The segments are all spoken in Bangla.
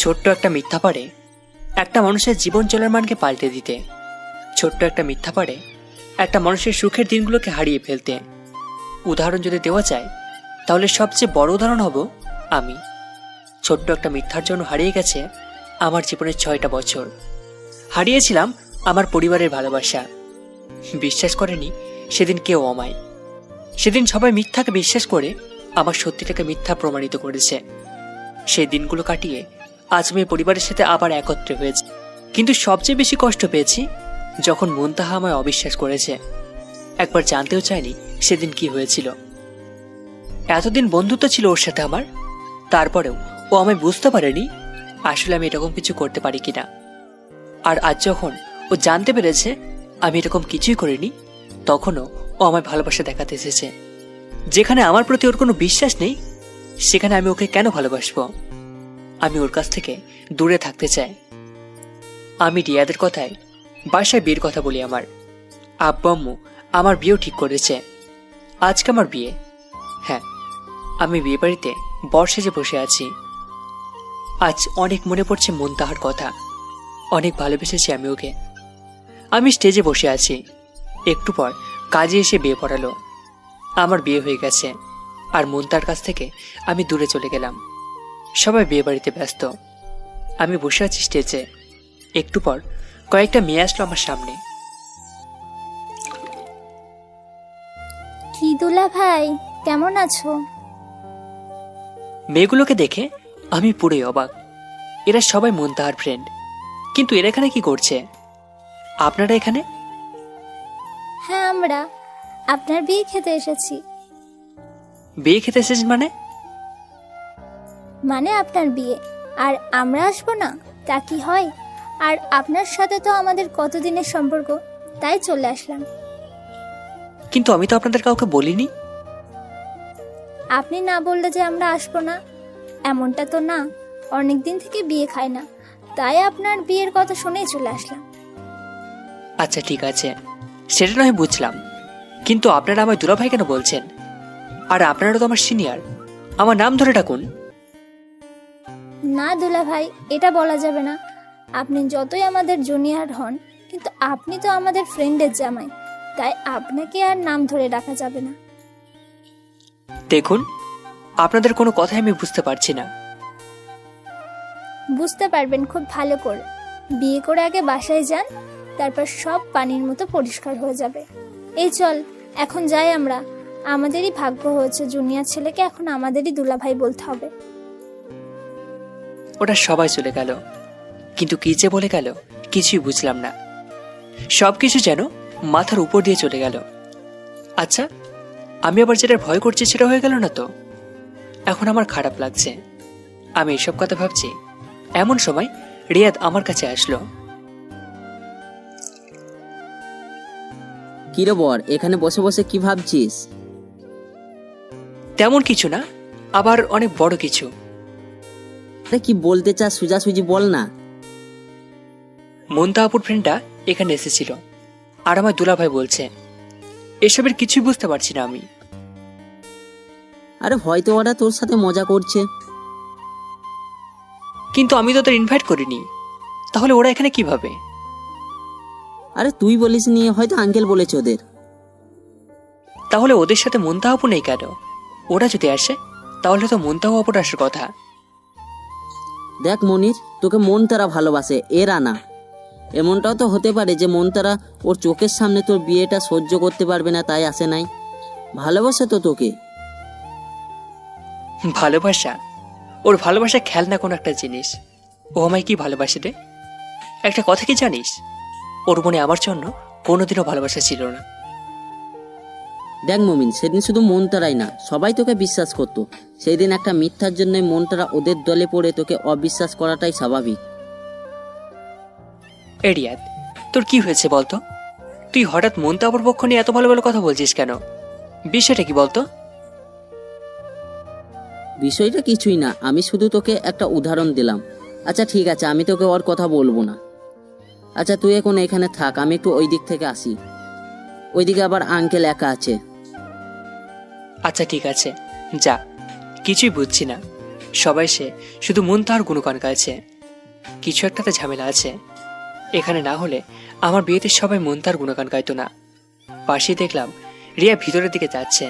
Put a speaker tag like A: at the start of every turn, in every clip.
A: ছোট্ট একটা মিথ্যা পারে একটা মানুষের জীবন চলার মানকে পাল্টে দিতে। ছোট্ট একটা মিথ্যা পারে একটা মানুষের সুখের দিনগুলোকে হারিয়ে ফেলতে। উদাহরণ যদি দেওয়া যায় তাহলে সবচেয়ে বড় উদাহরণ হব আমি। ছোট্ট একটা মিথ্যার জন্য হারিয়ে গেছে আমার জীবনের 6টা বছর। হারিয়েছিলাম আমার পরিবারের ভালোবাসা। বিশ্বাস করেনি সেদিন কেউ আমায়। সেদিন সবাই মিথ্যাকে বিশ্বাস করে আমার সত্যিটাকে মিথ্যা প্রমাণিত করেছে। সেই দিনগুলো কাটিয়ে আজ আমি পরিবারের সাথে আবার একত্রে হয়েছি। কিন্তু সবচেয়ে বেশি কষ্ট পেয়েছি যখন মুনতাহা আমায় অবিশ্বাস করেছে। একবার জানতেও চাইনি সেদিন কি হয়েছিল। এতদিন বন্ধুত্ব ছিল ওর সাথে আমার, তারপরেও ও আমায় বুঝতে পারেনি আসলে আমি এরকম কিছু করতে পারি কিনা। আর আজ যখন ও জানতে পেরেছে আমি এরকম কিছুই করিনি, তখনও ও আমায় ভালোবাসা দেখাতে এসেছে। যেখানে আমার প্রতি ওর কোনো বিশ্বাস নেই সেখানে আমি ওকে কেন ভালোবাসবো? আমি ওর কাছ থেকে দূরে থাকতে চাই। আমি রিয়াদের কথায় বাসায় বিয়ের কথা বলি। আমার আব্বু আম্মু আমার বিয়েও ঠিক করেছে। আজকে আমার বিয়ে। হ্যাঁ, আমি বিয়ে বাড়িতে বর সেজে বসে আছি। আজ অনেক মনে পড়ছে মুনতাহার কথা। অনেক ভালোবেসেছি আমি ওকে। আমি স্টেজে বসে আছি। একটু পর কাজে এসে বিয়ে পড়ালো। আমার বিয়ে হয়ে গেছে আর মুনতাহার কাছ থেকে আমি দূরে চলে গেলাম। সবাই বিয়ে বাড়িতে ব্যস্ত। আমি বসে আছি স্টেজে। একটু পর কয়েকটা মেয়ে আসলো আমার সামনে।
B: কি দুলা ভাই, কেমন আছো?
A: মেয়েগুলোকে দেখে আমি পুরোই অবাক। এরা সবাই মুনতাহার ফ্রেন্ড, কিন্তু এরা এখানে কি করছে? আপনারা এখানে?
B: হ্যাঁ, আমরা আপনার বিয়ে খেতে এসেছি।
A: বিয়ে খেতে এসেছেন মানে?
B: মানে আপনার বিয়ে, আর আমরা আসবো না তা কি হয়? আর আপনার সাথে তো আমাদের কতদিনের সম্পর্ক, তাই চলে আসলাম।
A: কিন্তু আমি তো আপনাদের কাউকে বলিনি।
B: আপনি না বললে যে আমরা আসবো না এমনটা তো না। অনেকদিন থেকে বিয়ে খাই না, তাই আপনার বিয়ের কথা শুনেই চলে আসলাম।
A: আচ্ছা ঠিক আছে, সেটা নয় বুঝলাম, কিন্তু আপনারা আমায় দুলাভাই কেন বলছেন? আর আপনারা তো আমার সিনিয়র, আমার নাম ধরে ডাকুন।
B: না দুলা ভাই, এটা বলা যাবে না। আপনি যতই আমাদের জুনিয়র হন, কিন্তু আপনি তো আমাদের ফ্রেন্ডের জামাই, তাই আপনাকে আর নাম ধরে ডাকা যাবে না।
A: দেখুন, আপনাদের কোনো কথাই আমি বুঝতে পারছি না।
B: বুঝতে পারবেন খুব ভালো করে। বিয়ে করে আগে বাসায় যান, তারপর সব পানির মতো পরিষ্কার হয়ে যাবে। এই চল, এখন যাই আমরা। আমাদেরই ভাগ্য হয়েছে জুনিয়র ছেলেকে এখন আমাদেরই দুলাভাই বলতে হবে।
A: ওটা সবাই চলে গেল, কিন্তু কি যে বলে গেল কিছুই বুঝলাম না। সবকিছু যেন মাথার উপর দিয়ে চলে গেল। আচ্ছা, আমি আবার যেটা ভয় করছি সেটা হয়ে গেল না তো? এখন আমার খারাপ লাগছে। আমি এসব কথা ভাবছি, এমন সময় রিয়াদ আমার কাছে আসলো।
C: কি রে বর, এখানে বসে বসে কি ভাবছিস?
A: তেমন কিছু না, আবার অনেক বড় কিছু।
C: কি বলতে চাস সোজাসুজি বল না।
A: মুনতাহাপুর ফ্রেন্ডটা এখানে এসেছিল আর আমার দুলাভাই বলছে। এসবের কিছুই বুঝতে পারছি না আমি।
C: আরে হয়তো ওরা তোর সাথে মজা করছে।
A: কিন্তু আমি তো ওদের ইনভাইট করিনি, তাহলে ওরা এখানে কিভাবে?
C: আরে তুই বলিস নি, হয়তো আঙ্কেল বলেছে ওদের।
A: তাহলে ওদের সাথে মুনতাহাপু নেই কেন? ওরা যদি আসে তাহলে তো মুনতাহাপুর আসার কথা।
C: দেখ মনির, তোকে মন তারা ভালোবাসে, এরা না। এমনটাও তো হতে পারে যে মন তারা ওর চোখের সামনে তোর বিয়েটা সহ্য করতে পারবে না, তাই আসে নাই। ভালোবাসে তো তোকে।
A: ভালোবাসা? ওর ভালোবাসা খেলনা কোনো একটা জিনিস। ও আমায় কি ভালোবাসে রে? একটা কথা কি জানিস, ওর মনে আমার জন্য কোনোদিনও ভালোবাসা ছিল না।
C: দেখ মমিন, সেদিন শুধু মন তারাই না, সবাই তোকে বিশ্বাস করতো। সেই দিন একটা মিথ্যার জন্য মন তারা ওদের দলে পড়ে তোকে অবিশ্বাস করাটাই স্বাভাবিক।
A: রিয়াদ, তোর কি হয়েছে বলতো? তুই হঠাৎ মুনতাহাপুর পক্ষ নিয়ে এত ভালো ভালো কথা বলছিস কেন? বিষয়টা কি বলতো?
C: বিষয়টা কিছুই না, আমি শুধু তোকে একটা উদাহরণ দিলাম। আচ্ছা ঠিক আছে, আমি তোকে ওর কথা বলবো না। আচ্ছা তুই এখন এখানে থাক, আমি একটু ওই দিক থেকে আসি। ওইদিকে আবার আঙ্কেল একা আছে।
A: আচ্ছা ঠিক আছে, যা। কিছুই বুঝছি না, সবাই সে শুধু মুনতাহার গুণগান গাইছে। কিছু একটাতে ঝামেলা আছে। এখানে না হলে আমার বিয়েতে সবাই মুনতাহার গুণগান গাইতো না। পাশেই দেখলাম রিয়া ভিতরের দিকে যাচ্ছে।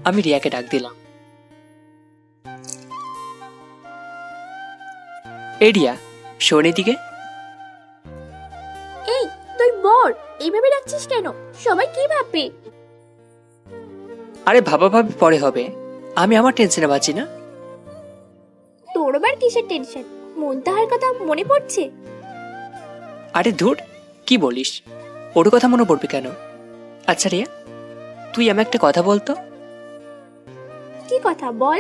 A: আমি রিয়াকে ডাক দিলাম, এই রিয়া, শোন এদিকে।
D: এই তুই বল, এইভাবে ডাকছিস কেন? সবাই কি ভাববে?
A: আরে ভাবা ভাবি পরে হবে, আমি আমার টেনশনে বাঁচি না।
D: তোর আবার কিসের টেনশন? মুনতাহার কথা মনে পড়ছে?
A: আরে ধুর, কি বলিস? ওর কথা মনে পড়বে কেন? আচ্ছা রিয়া, তুই আমি একটা কথা বলতো।
D: কি কথা বল?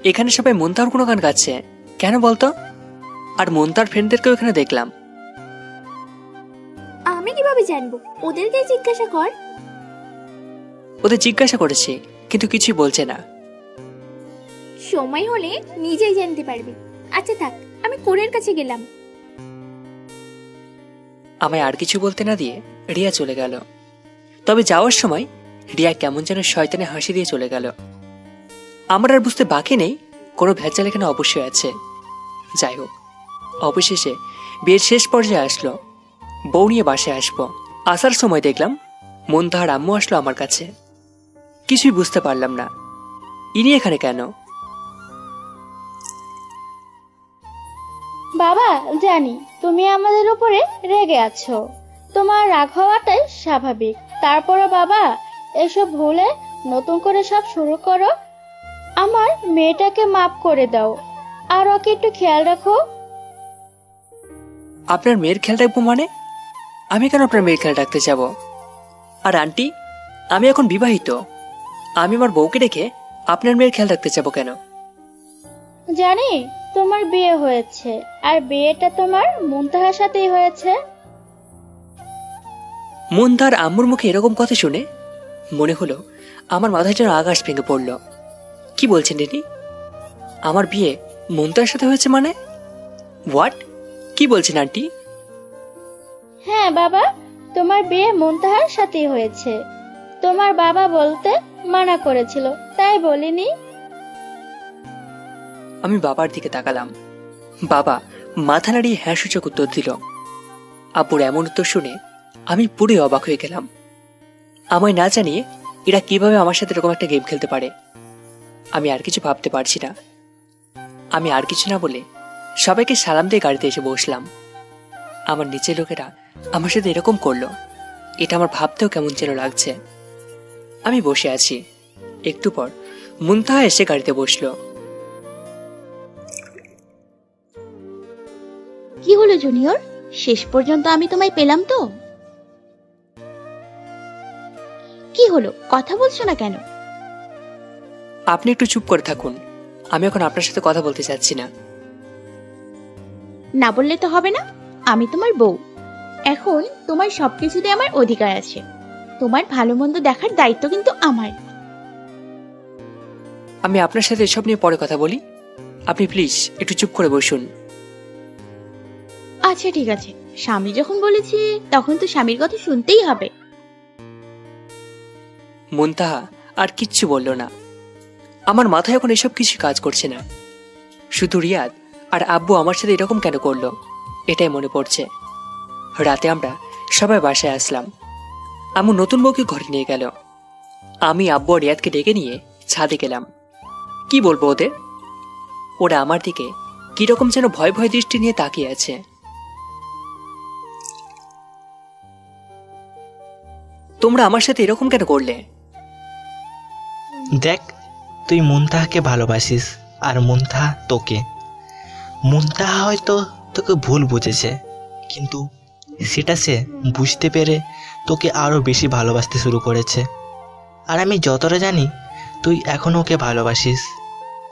A: এখানে সবাই মুনতাহার কোনো গান গাচ্ছে কেন বলতো? আর মুনতাহার ফ্রেন্ডদেরকেও এখানে দেখলাম।
D: আমি কিভাবে জানবো? ওদেরকে জিজ্ঞাসা কর।
A: ওদের জিজ্ঞাসা করেছি, কিন্তু কিছুই বলছে না।
D: সময় হলে নিজেই জানতে পারবি। আচ্ছা থাক, আমি কোরের কাছে গেলাম।
A: আমায় আর কিছু বলতে না দিয়ে রিয়া চলে গেল। তবে যাওয়ার সময় রিয়া কেমন যেন শয়তানে হাসি দিয়ে চলে গেল। আমার আর বুঝতে বাকি নেই কোনো ভেজাল এখানে অবশ্যই আছে। যাই হোক, অবশেষে বিয়ের শেষ পর্যায়ে আসলো। বউ নিয়ে বাসায় আসবো। আসার সময় দেখলাম মুনতাহার আম্মু আসলো আমার কাছে। কিছুই বুঝতে পারলাম না, ইনি এখানে কেন?
E: বাবা, জানি তুমি আমাদের উপরে রেগে আছো। তোমার রাগ হওয়াটাই স্বাভাবিক। তারপরে বাবা, এসব ভুলে নতুন করে সব শুরু করো। আমার মেয়েটাকে মাফ করে দাও, আর ওকে একটু খেয়াল রাখো।
A: আপনার মেয়ের খেয়াল রাখবো মানে? আমি কেন আপনার মেয়ের খেয়াল রাখতে যাব? আর আন্টি, আমি এখন বিবাহিত। আমি আমার বউকে রেখে আপনার মেয়ের খেয়াল রাখতে যাবো কেন?
E: জানি তোমার বিয়ে হয়েছে, আর বিয়েটা তোমার মুনতাহার সাথেই হয়েছে।
A: মুনতাহার আম্মুর মুখে এরকম কথা শুনে মনে হলো আমার মাথায় যেন আকাশ ভেঙে পড়ল। কি বলছেন রেনি? আমার বিয়ে মুনতাহার সাথে হয়েছে মানে? হোয়াট? কি বলছেন আন্টি?
E: হ্যাঁ বাবা, তোমার বিয়ে মুনতাহার সাথেই হয়েছে। তোমার বাবা বলতে মানা করেছিল, তাই বলিনি।
A: আমি বাবার দিকে তাকালাম। বাবা মাথা নাড়িয়ে হ্যাঁ সূচক উত্তর দিল। আব্বুর এমন উত্তর শুনে আমি পুরো অবাক হয়ে গেলাম। আমায় না জানিয়ে এরা কিভাবে আমার সাথে এরকম একটা গেম খেলতে পারে? আমি আর কিছু ভাবতে পারছি না। আমি আর কিছু না বলে সবাইকে সালাম দিয়ে গাড়িতে এসে বসলাম। আমার নিচের লোকেরা আমার সাথে এরকম করলো, এটা আমার ভাবতেও কেমন যেন লাগছে। আমি বসে আছি। একটু পর মুনতাহা এসে গাড়িতে বসলো।
F: কি হলো জুনিয়র, শেষ পর্যন্ত আমি তোমায় পেলাম তো? কি হলো, কথা বলছো না কেন?
A: আপনি একটু চুপ করে থাকুন, আমি এখন আপনার সাথে কথা বলতে চাচ্ছি না।
F: না বললে তো হবে না, আমি তোমার বউ। এখন তোমার সবকিছুতে আমার অধিকার আছে। তোমার ভালো মন্দ দেখার দায়িত্ব কিন্তু আমার।
A: আমি আপনার সাথে এসব নিয়ে পরে কথা বলি। আপনি প্লিজ একটু চুপ করে বসুন।
F: আচ্ছা ঠিক আছে, স্বামী যখন বলেছি তখন তো স্বামীর কথা শুনতেই হবে।
A: মুনতাহা আর কিচ্ছু বলল না। আমার মাথায় এখন এসব কিছু কাজ করছে না। শুধু রিয়াদ আর আব্বু আমার সাথে এরকম কেন করলো এটাই মনে পড়ছে। রাতে আমরা সবাই বাসায় আসলাম। আম্মু নতুন বউকে ঘরে নিয়ে গেল। আমি আব্বু আর রিয়াদকে ডেকে নিয়ে ছাদে গেলাম। কি বলবো ওদের? ওরা আমার দিকে কিরকম যেন ভয় ভয় দৃষ্টি নিয়ে তাকিয়ে আছে। তোমরা আমার সাথে এরকম কেন করলে?
G: দেখ, তুই মুনতাহাকে ভালোবাসিস আর মুনতাহা তোকে। মুনতাহা হয়তো তোকে ভুল বুঝেছে, কিন্তু সেটা সে বুঝতে পেরে তোকে আরো বেশি ভালোবাসতে শুরু করেছে। আর আমি যতটা জানি তুই এখনো ওকে ভালোবাসিস।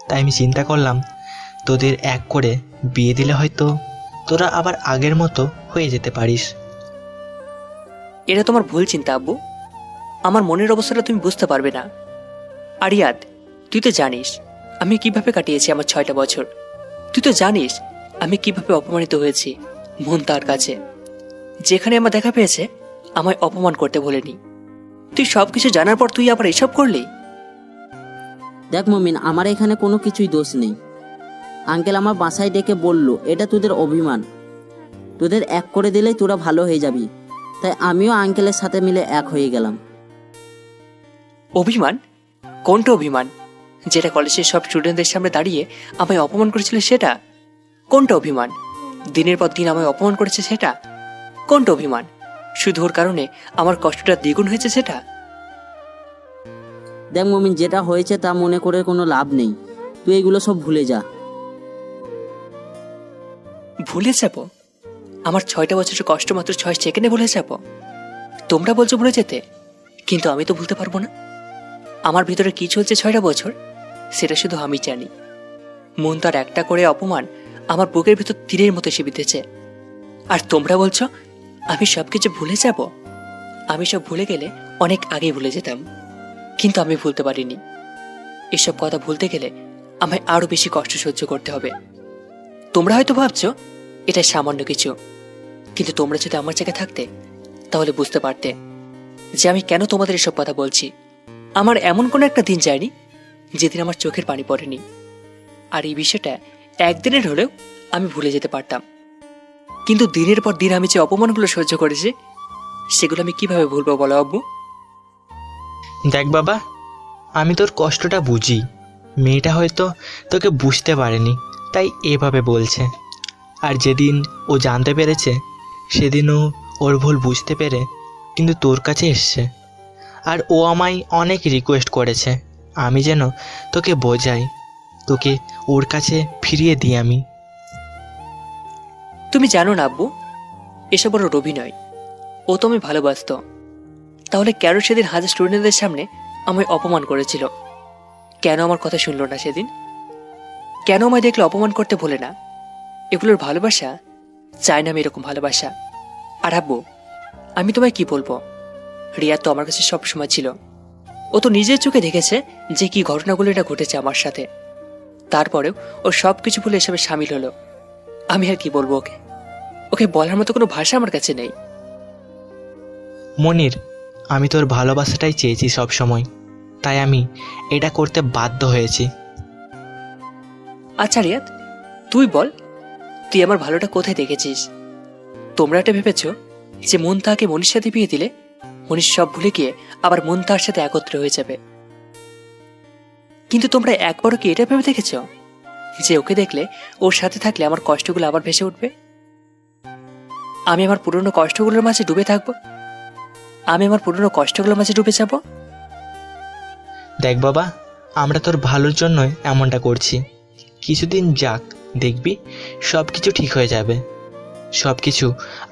G: তাই আমি চিন্তা করলাম তোদের এক করে বিয়ে দিলে হয়তো তোরা আবার আগের মতো হয়ে যেতে পারিস।
A: এটা তোমার ভুল চিন্তা আব্বু। আমার মনের অবস্থাটা তুমি বুঝতে পারবে না। আর রিয়াদ, তুই তো জানিস আমি কিভাবে কাটিয়েছি আমার 6টা বছর। তুই তো জানিস আমি কিভাবে অপমানিত হয়েছি মুনতাহার কাছে। যেখানে আমার দেখা পেয়েছে আমায় অপমান করতে ভোলেনি। তুই সবকিছু জানার পর তুই আবার এসব করলি?
C: দেখ মমিন, আমার এখানে কোনো কিছুই দোষ নেই। আঙ্কেল আমার বাসায় ডেকে বলল এটা তোদের অভিমান, তোদের এক করে দিলেই তোরা ভালো হয়ে যাবি। তাই আমিও আঙ্কেলের সাথে মিলে এক হয়ে গেলাম।
A: অভিমান? কোনটা অভিমান? যেটা কলেজের সব স্টুডেন্টদের সামনে দাঁড়িয়ে আমায় অপমান করেছিল সেটা? কোনটা অভিমান? দিনের পর দিন আমায় অপমান করেছে সেটা? কোনটা অভিমান? শুধু ওর কারণে আমার কষ্টটা দ্বিগুণ হয়েছে সেটা?
C: দেখ মমিন, যেটা হয়েছে তা মনে করে কোনো লাভ নেই। তুই এগুলো সব ভুলে যা।
A: ভুলে যাব? আমার 6টা বছরের কষ্ট মাত্র 6 সেকেন্ডে ভুলে যাব? তোমরা বলছো ভুলে যেতে, কিন্তু আমি তো ভুলতে পারবো না। আমার ভিতরে কি চলছে 6টা বছর সেটা শুধু আমি জানি। মন তার একটা করে অপমান আমার বুকের ভিতর তীরের মতো এসে বিঁধেছে। আর তোমরা বলছো আমি সবকিছু ভুলে যাব? আমি সব ভুলে গেলে অনেক আগেই ভুলে যেতাম, কিন্তু আমি ভুলতে পারিনি। এসব কথা ভুলতে গেলে আমায় আরো বেশি কষ্ট সহ্য করতে হবে। তোমরা হয়তো ভাবছো এটা সামান্য কিছু, কিন্তু তোমরা যদি আমার জায়গায় থাকতে তাহলে বুঝতে পারতে যে আমি কেন তোমাদের এসব কথা বলছি। আমার এমন কোনো একটা দিন যায়নি যেদিন আমার চোখের পানি পড়েনি। আর এই বিষয়টা একদিনের হলেও আমি ভুলে যেতে পারতাম, কিন্তু দিনের পর দিন আমি যে অপমানগুলো সহ্য করেছি সেগুলো আমি কিভাবে ভুলবো বলো আব্বু?
G: দেখ বাবা, আমি তোর কষ্টটা বুঝি। মেয়েটা হয়তো তোকে বুঝতে পারেনি, তাই এভাবে বলছে। আর যেদিন ও জানতে পেরেছে সেদিনও ওর ভুল বুঝতে পেরে কিন্তু তোর কাছে এসছে। আর ও আমায় অনেক রিকোয়েস্ট করেছে আমি যেন তোকে বোঝাই, তোকে ওর কাছে ফিরিয়ে দিই আমি।
A: তুমি জানো না আব্বু, এসব ওর অভিনয়। ও তো আমি ভালোবাসত, তাহলে কেন সেদিন হাজার স্টুডেন্টদের সামনে আমায় অপমান করেছিল? কেন আমার কথা শুনলো না সেদিন? কেন আমায় দেখলে অপমান করতে ভুলে না? এগুলোর ভালোবাসা চাই না আমি এরকম ভালোবাসা। আর আব্বু, আমি তোমায় কি বলবো, রিয়া তো আমার কাছে সবসময় ছিল। ও তো নিজের চোখে দেখেছে যে কি ঘটনাগুলো এটা ঘটেছে আমার সাথে। তারপরেও ও সব কিছু ভুলে এসবে সামিল হলো। আমি আর কি বলবো ওকে? ওকে বলার মতো কোনো ভাষা আমার কাছে নেই।
G: মনির, আমি তোর ভালোবাসাটাই চেয়েছি সব সময়, তাই আমি এটা করতে বাধ্য হয়েছি।
A: আচ্ছা রিয়াদ, তুই বল, তুই আমার ভালোটা কোথায় দেখেছিস? তোমরা এটা ভেবেছ যে মন তাকে মনির সাথে বিয়ে দিলে মনীষ সব ভুলে গিয়ে আবার মন তার সাথে একত্র হয়ে যাবে, কিন্তু তোমরা একবারও কি এটা ভেবে দেখেছ যে ওকে দেখলে, ওর সাথে থাকলে আমার কষ্টগুলো আবার ভেসে উঠবে? আমি আমার পুরনো কষ্টগুলোর মাঝে ডুবে থাকবো? আমি আমার পুরনো কষ্টগুলোর মাঝে ডুবে যাব?
G: দেখ বাবা, আমরা তোর ভালোর জন্যই এমনটা করছি। কিছুদিন যাক, দেখবি সব কিছু ঠিক হয়ে যাবে, সব কিছু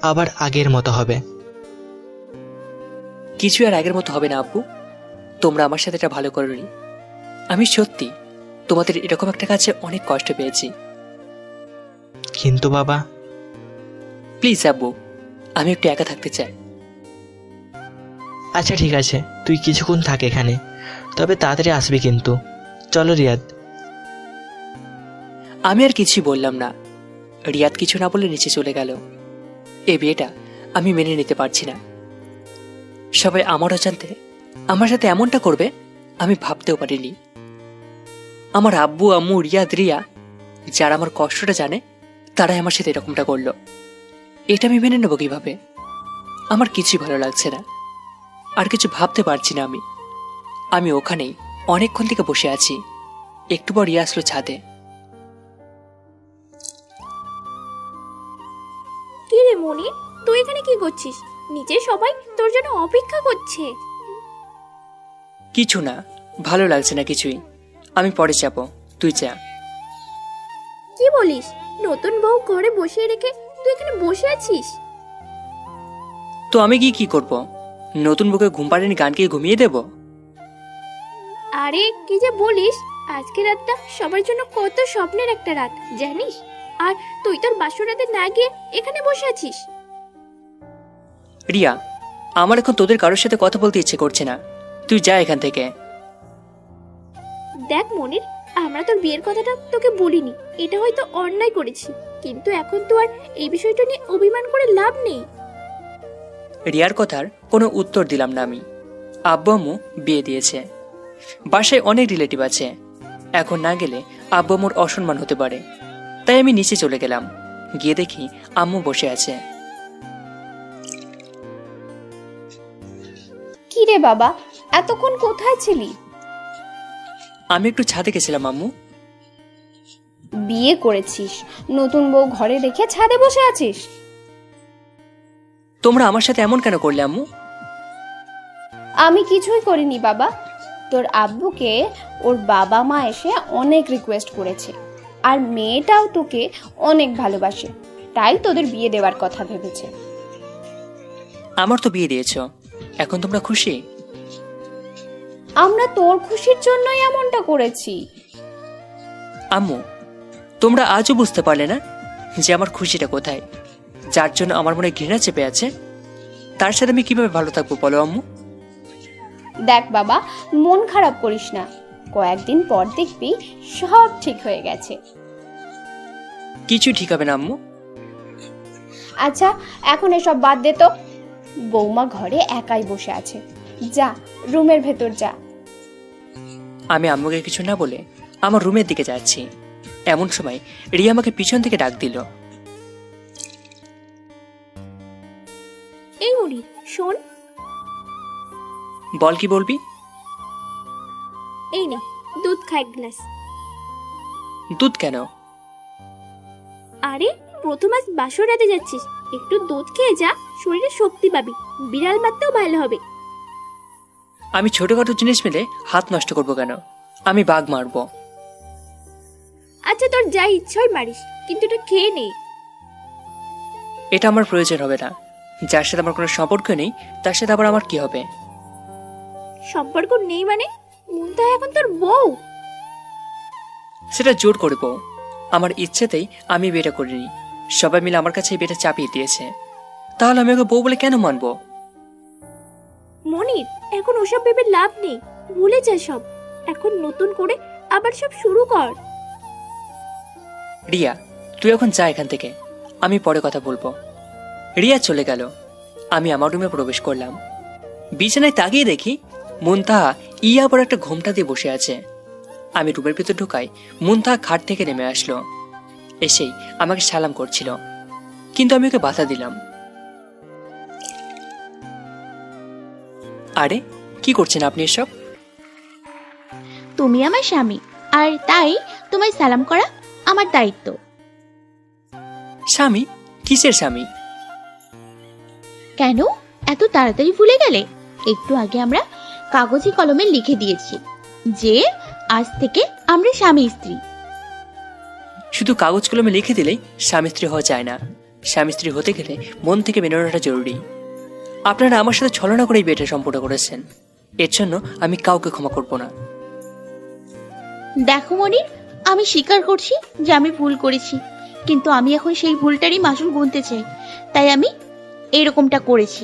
G: আবার আগের মতো হবে।
A: কিছু আর আগের মতো হবে না আব্বু। তোমরা আমার সাথে এটা ভালো করোনি। আমি সত্যি তোমাদের এরকম একটা কাছে অনেক কষ্ট পেয়েছি।
G: কিন্তু বাবা,
A: প্লিজ আব্বু, আমি একটু একা থাকতে চাই।
G: আচ্ছা ঠিক আছে, তুই কিছুক্ষণ থাক এখানে, তবে তাড়াতাড়ি আসবি কিন্তু। চলো রিয়াদ।
A: আমি আর কিছুই বললাম না। রিয়াদ কিছু না বলে নিচে চলে গেল। এই বিয়েটা আমি মেনে নিতে পারছি না। সবাই আমার অজান্তে আমার সাথে এমনটা করবে আমি ভাবতেও পারিনি। আমার আব্বু আম্মু রিয়াদ রিয়া যারা আমার কষ্টটা জানে তারাই আমার সাথে এরকমটা করলো। এটা আমি মেনে নেবো কিভাবে? আমার কিছুই ভালো লাগছে না, আর কিছু ভাবতে পারছি না। আমি ওখানেই অনেকক্ষণ থেকে বসে আছি। একটু পর রিয়া আসলো ছাদে।
D: কি রে মনি, তুই এখানে কি করছিস? নিচে সবাই তোর জন্য অপেক্ষা করছে।
A: কিছু না, ভালো লাগছে না কিছুই। আমি পরে যাব, তুই যা।
D: কি বলিস? নতুন বউ ঘরে বসিয়ে রেখে তুই এখানে বসে আছিস?
A: তো আমি গিয়ে কি করব? নতুন বউকে ঘুম পাড়িয়ে গান গিয়ে ঘুমিয়ে দেব?
D: আরে কি যে বলিস, আজকে রাতটা সবার জন্য কত স্বপ্নের একটা রাত জানিস? আর তুই তোর বাসর রাতে না গিয়ে এখানে বসে আছিস।
A: রিয়া, আমার এখন তোদের কারোর সাথে কথা বলতে ইচ্ছে করছে না, তুই যা এখান থেকে।
D: দেখ মনির, আমরা তোর বিয়ের কথাটা তোকে বলিনি, এটা হয়তো অন্যায় করেছি, কিন্তু এখন তো আর এই বিষয়টা নিয়ে অভিমান করে লাভ নেই।
A: রিয়ার কথার কোনো উত্তর দিলাম না আমি। আব্বু আম্মু বিয়ে দিয়েছে। বাসায় অনেক রিলেটিভ আছে, এখন না গেলে আব্বু আম্মুর অসম্মান হতে পারে। তাই আমি নিচে চলে গেলাম। গিয়ে দেখি আম্মু বসে আছে।
D: কি রে বাবা, এতক্ষণ কোথায় ছিলি?
A: আমি একটু ছাদে গেছিলাম আম্মু।
D: বিয়ে করেছিস, নতুন বউ ঘরে রেখে ছাদে বসে আছিস?
A: তোমরা আমার সাথে এমন কেন করলে আম্মু?
D: আমি কিছুই করিনি বাবা। তোর আব্বুকে ওর বাবা মা এসে অনেক রিকোয়েস্ট করেছে, আর মেয়েটাও তোকে অনেক ভালোবাসে, তাই তোদের বিয়ে দেওয়ার কথা ভেবেছে।
A: আমার তো বিয়ে দিয়েছ, এখন তোমরা খুশি?
D: আমরা তোর খুশির জন্যই এমনটা করেছি।
A: আম্মু, তোমরা আজও বুঝতে পারলে না যে আমার খুশিটা কোথায়? যার জন্য আমার মনে ঘৃণা চেপে আছে, তার সাথে আমি কিভাবে ভালো থাকবো বলো আম্মু?
D: দেখ বাবা, মন খারাপ করিস না, কয়েকদিন পর দেখবি সব ঠিক হয়ে গেছে।
A: কিছু ঠিক হবে না আম্মু।
D: আচ্ছা, এখন এসব বাদ দে তো। বৌমা ঘরে একাই বসে আছে, যা রুমের ভেতর যা।
A: আমি আম্মুকে কিছু না বলে আমার রুমের দিকে যাচ্ছি। এমন সময় রিয়া আমাকে পিছন থেকে ডাক দিল।
D: এই মুড়ি শোন।
A: বল, কি বলবি?
D: এই নে, দুধ খা এক গ্লাস।
A: দুধ কেন?
D: আরে প্রথম আজ বাসর রাতে যাচ্ছিস, একটু দুধ খেয়ে যা, শরীরে শক্তি পাবি, বিড়াল মারতেও ভালো হবে।
A: আমি ছোটখাটো জিনিস মিলে হাত নষ্ট করবো কেন? আমি বাঘ মারবো।
D: আচ্ছা, তোর যা ইচ্ছা হয় মারিস, কিন্তু এটা খেয়ে নে।
A: এটা আমার প্রয়োজন হবে না। যার সাথে আমার কোনো সম্পর্ক নেই তার সাথে আবার আমার কি হবে?
D: সম্পর্ক নেই মানে? মুনতাহা এখন তোর বউ।
A: সেটা জোর করবো, আমার ইচ্ছেতেই আমি বিয়েটা করিনি। সবাই মিলে আমার কাছে এই বিয়েটা চাপিয়ে দিয়েছে, তাহলে আমি ওকে বউ বলে কেন মানবো?
D: মনির, এখন ওসব ভেবে লাভ নেই, ভুলে যা সব। এখন নতুন করে আবার সব শুরু কর।
A: রিয়া, তুই এখন যা এখান থেকে, আমি পরে কথা বলবো। রিয়া চলে গেল। আমি আমার রুমে প্রবেশ করলাম। বিছানায় তাকিয়ে দেখি মুনতাহা ইয়া পর একটা ঘোমটা দিয়ে বসে আছে। আমি রুমের ভিতর ঢুকাই, মুনতাহা খাট থেকে নেমে আসলো। এসেই আমাকে সালাম করছিল, কিন্তু আমি ওকে বাধা দিলাম। আরে কি করছেন আপনি এসব?
F: তুমি আমার স্বামী, আর তাই তোমায় সালাম করা আমার দায়িত্ব।
A: স্বামী? কিসের স্বামী?
F: কেন এত তাড়াতাড়ি ভুলে গেলে? একটু আগে আমরা কাগজে কলমে লিখে দিয়েছি যে আজ থেকে আমরা স্বামী স্ত্রী।
A: শুধু কাগজ কলমে লিখে দিলেই স্বামী স্ত্রী হওয়া যায় না। স্বামী স্ত্রী হতে গেলে মন থেকে মেনে নেওয়াটা জরুরি। আপনারা আমার সাথে ছলনা করেই বিয়েটা সম্পূর্ণ করেছেন, এর জন্য আমি কাউকে ক্ষমা করব না।
F: দেখো মনির, আমি স্বীকার করছি যে আমি ভুল করেছি, কিন্তু আমি এখন সেই ভুলটারই মাসুল গুনতে চাই, তাই আমি এরকমটা করেছি।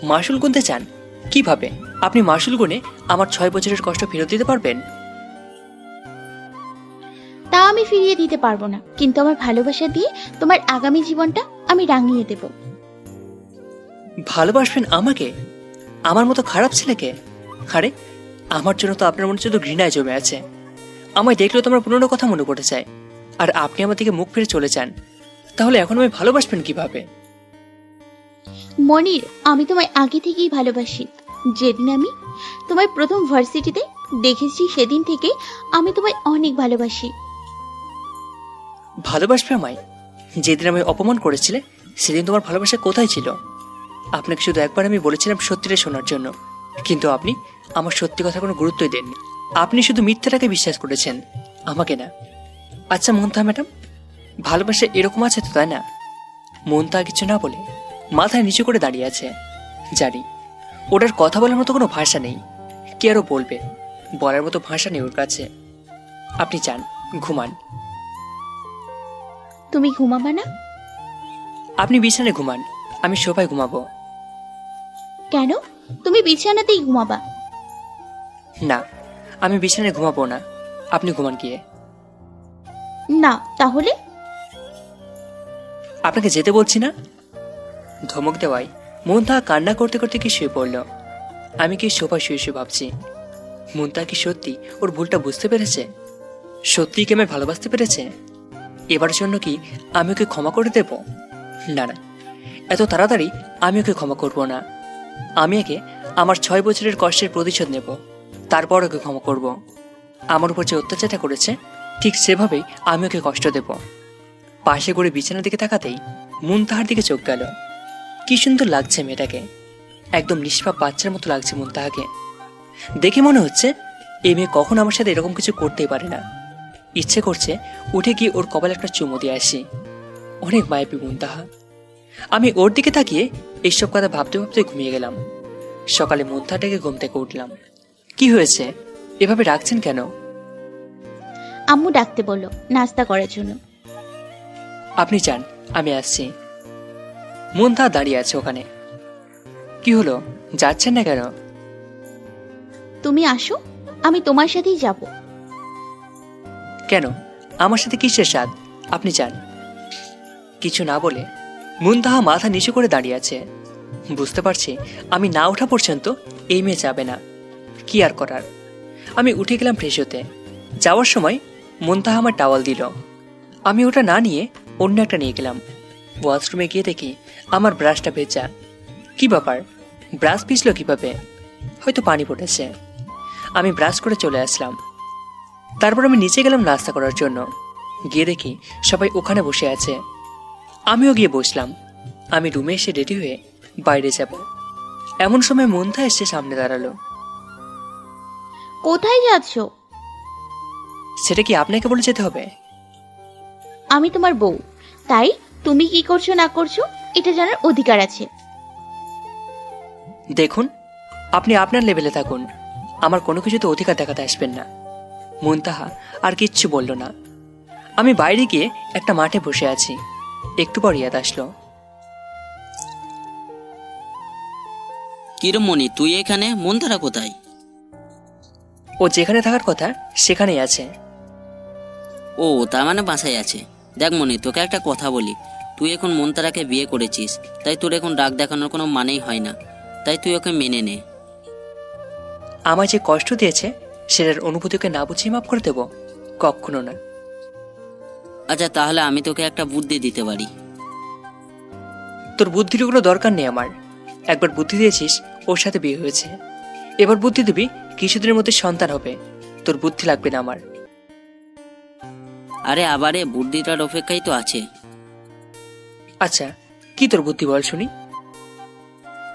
A: মাসুল গুনতে চান? কিভাবে? আপনি মাসুল গুনে আমার 6 বছরের কষ্ট ফেরত দিতে পারবেন?
F: তা আমি ফিরিয়ে দিতে পারবো না, কিন্তু আমার ভালোবাসা দিয়ে তোমার আগামী জীবনটা আমি রাঙিয়ে দেব।
A: ভালোবাসবেন আমাকে? আমার মতো খারাপ ছেলেকে? আরে আমার জন্য তো আপনার মনে শুধু ঘৃণায় জমে আছে। আমায় দেখলেও তো আমার পুরনো কথা মনে পড়ে যায়, আর আপনি আমার দিকে মুখ ফিরে চলে যান। তাহলে এখন আমায় ভালোবাসবেন কিভাবে?
F: মনির, আমি তোমায় আগে থেকেই ভালোবাসি। যেদিন আমি তোমায় প্রথম ভার্সিটিতে দেখেছি সেদিন থেকে আমি তোমায় অনেক ভালোবাসি।
A: ভালোবাসবে আমায়? যেদিন আমি অপমান করেছিলে সেদিন তোমার ভালোবাসা কোথায় ছিল? আপনাকে শুধু একবার আমি বলেছিলাম সত্যিটা শোনার জন্য, কিন্তু আপনি আমার সত্যি কথা কোনো গুরুত্বই দেননি। আপনি শুধু মিথ্যাটাকে বিশ্বাস করেছেন, আমাকে না। আচ্ছা মুনতাহা ম্যাডাম, ভালোবাসা এরকম আছে তো, তাই না? মুনতাহা কিছু না বলে মাথায় নিচু করে দাঁড়িয়ে আছে। জানি ওটার কথা বলার মতো কোনো ভাষা নেই। কে আরো বলবে? বলার মতো ভাষা নেই ওর কাছে। আপনি চান ঘুমান?
F: তুমি ঘুমাবা না?
A: আপনি বিছানায় ঘুমান, আমি সোফায় ঘুমাবো।
F: কেন? তুমি বিছানাতেই ঘুমাবা?
A: না, আমি বিছানায় ঘুমাবো না, আপনি ঘুমান গিয়ে।
F: না, তাহলে?
A: আপনাকে যেতে বলছি না। ধমক দেওয়ায় মুনতাহা কান্না করতে করতে কি শুয়ে পড়ল। আমি কি সোফায় শুয়ে শুয়ে ভাবছি, মুনতাহা কি সত্যি ওর ভুলটা বুঝতে পেরেছে? সত্যিই কি আমায় ভালোবাসতে পেরেছে? এবারের জন্য কি আমি ওকে ক্ষমা করে দেব? না না, এত তাড়াতাড়ি আমি ওকে ক্ষমা করব না। আমি একে আমার 6 বছরের কষ্টের প্রতিশোধ নেব, তারপর ওকে ক্ষমা করব। আমার উপর যে অত্যাচারটা করেছে ঠিক সেভাবেই আমি ওকে কষ্ট দেব। পাশে করে বিছানার দিকে তাকাতেই মুনতাহার দিকে চোখ গেল। কি সুন্দর লাগছে মেয়েটাকে, একদম নিষ্পাপ বাচ্চার মতো লাগছে মুনতাহাকে। দেখে মনে হচ্ছে এই মেয়ে কখন আমার সাথে এরকম কিছু করতেই পারে না। ইচ্ছে করছে উঠে গিয়ে ওর কপালে একটা চুমো দিয়ে আসি। অনেক মায়াবী মুনতাহা। আমি ওর দিকে তাকিয়ে এইসব কথা ভাবতে ভাবতে ঘুমিয়ে গেলাম। সকালে মুনতাহাটাকে ঘুম থেকে উঠলাম। কি হয়েছে, এভাবে রাখছেন কেন?
F: আম্মু ডাকতে বললো নাস্তা করার জন্য।
A: আপনি যান, আমি আসছি। মুনতাহা দাঁড়িয়ে আছে ওখানে। কি হলো, যাচ্ছেন না কেন?
F: তুমি আসো, আমি তোমার সাথেই যাব।
A: কেন, আমার সাথে কিসের স্বাদ? আপনি যান। কিছু না বলে মুনতাহা মাথা নিচু করে দাঁড়িয়ে আছে। বুঝতে পারছি আমি না ওঠা পর্যন্ত এই মেয়ে যাবে না। কি আর করার। আমি উঠে গেলাম ফ্রেশ হতে। যাওয়ার সময় মুনতাহা আমার টাওয়াল দিল। আমি ওটা না নিয়ে অন্য একটা নিয়ে গেলাম। ওয়াশরুমে গিয়ে দেখি আমার ব্রাশটা ভেজা। কি ব্যাপার, ব্রাশ ভিজল কিভাবে? হয়তো পানি পড়েছে। আমি ব্রাশ করে চলে আসলাম। তারপর আমি নিচে গেলাম নাস্তা করার জন্য। গিয়ে দেখি সবাই ওখানে বসে আছে। আমিও গিয়ে বসলাম। আমি রুমে এসে রেডি হয়ে বাইরে যাব। এমন সময় মুনতাহা এসে সামনে দাঁড়ালো।
F: কোথায় যাচ্ছ?
A: সেটা কি আপনাকে বলে যেতে হবে?
F: আমি তোমার বউ, তাই তুমি কি করছো না করছো এটা জানার অধিকার আছে।
A: দেখুন, আপনি আপনার লেভেলে থাকুন, আমার কোনো কিছুতে অধিকার দেখাতে আসবেন না। মুনতাহা আর কিচ্ছু বলল না। আমি বাইরে গিয়ে একটা মাঠে বসে আছি। একটু পর ইয়াদ আসলো।
C: কিরম মনি, তুই এখানে? মনতারা কোথায়?
A: ও যেখানে থাকার কথা সেখানেই আছে।
C: ও, তার মানে বাসায় আছে। দেখ মনি, তোকে একটা কথা বলি। তুই এখন মনতারাকে বিয়ে করেছিস, তাই তোর এখন রাগ দেখানোর কোনো মানেই হয় না। তাই তুই ওকে মেনে নে।
A: আমায় যে কষ্ট দিয়েছে সেটার অনুভূতিকে না বুঝিয়ে মাফ করে দেব? কখনো না।
C: আচ্ছা, তাহলে আমি তোকে একটা বুদ্ধি দিতে পারি।
A: তোর বুদ্ধির কোনো দরকার নেই আমার। একবার বুদ্ধি দিয়েছিস, ওর সাথে বিয়ে হয়েছে। এবার বুদ্ধি দিবি, কিছুদিনের মধ্যে সন্তান হবে। তোর বুদ্ধি লাগবে না আমার।
C: আরে আবারে বুদ্ধিটার অপেক্ষাই তো আছে।
A: আচ্ছা, কি তোর বুদ্ধি বল শুনি।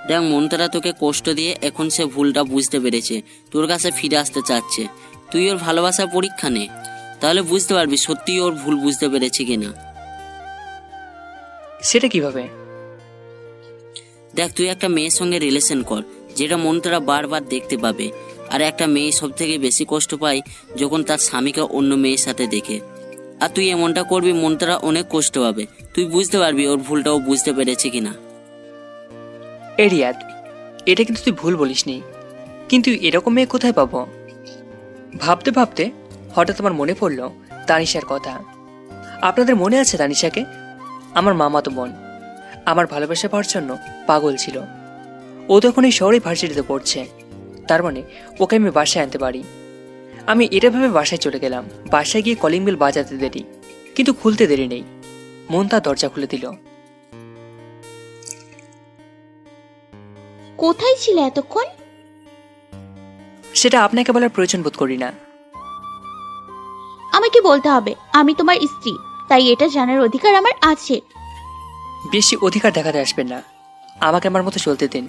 C: দেখ, মনতারা তোকে কষ্ট দিয়ে এখন সে ভুলটা বুঝতে পেরেছে, তোর কাছে ফিরে আসতে চাচ্ছে। তুই ওর ভালোবাসার পরীক্ষা নে, তাহলে বুঝতে পারবি সত্যি ওর ভুল বুঝতে পেরেছে কিনা।
A: সেটা কিভাবে?
C: দেখ, তুই একটা মেয়ের সঙ্গে রিলেশন কর, যেটা মনতারা বারবার দেখতে পাবে। আর একটা মেয়ে সব থেকে বেশি কষ্ট পায় যখন তার স্বামীকে অন্য মেয়ের সাথে দেখে। আর তুই এমনটা করবি, মনতারা অনেক কষ্ট পাবে। তুই বুঝতে পারবি ওর ভুলটাও বুঝতে পেরেছে কিনা।
A: রিয়াদ, এটা কিন্তু তুই ভুল বলিসনি, কিন্তু এরকম মেয়ে কোথায় পাবো? ভাবতে ভাবতে হঠাৎ আমার মনে পড়লো তানিশার কথা। আপনাদের মনে আছে তানিশাকে? আমার মামাতো বোন। আমার ভালোবাসা পাওয়ার জন্য পাগল ছিল। ও তখন এই শহরে ভার্সিটিতে পড়ছে। তার মানে ওকে আমি বাসায় আনতে পারি। আমি এটা ভেবে বাসায় চলে গেলাম। বাসায় গিয়ে কলিং বেল বাজাতে দেরি, কিন্তু খুলতে দেরি নেই। মুনতাহা দরজা খুলে দিল।
F: কোথায় ছিলে এতক্ষণ?
A: সেটা আপনাকে বলার প্রয়োজন বোধ করি না।
F: আমাকে বলতে হবে, আমি তোমার স্ত্রী, তাই এটা জানার অধিকার আমার আছে।
A: বেশি অধিকার দেখাতে আসবেন না। আমাকে আমার মতো চলতে দিন।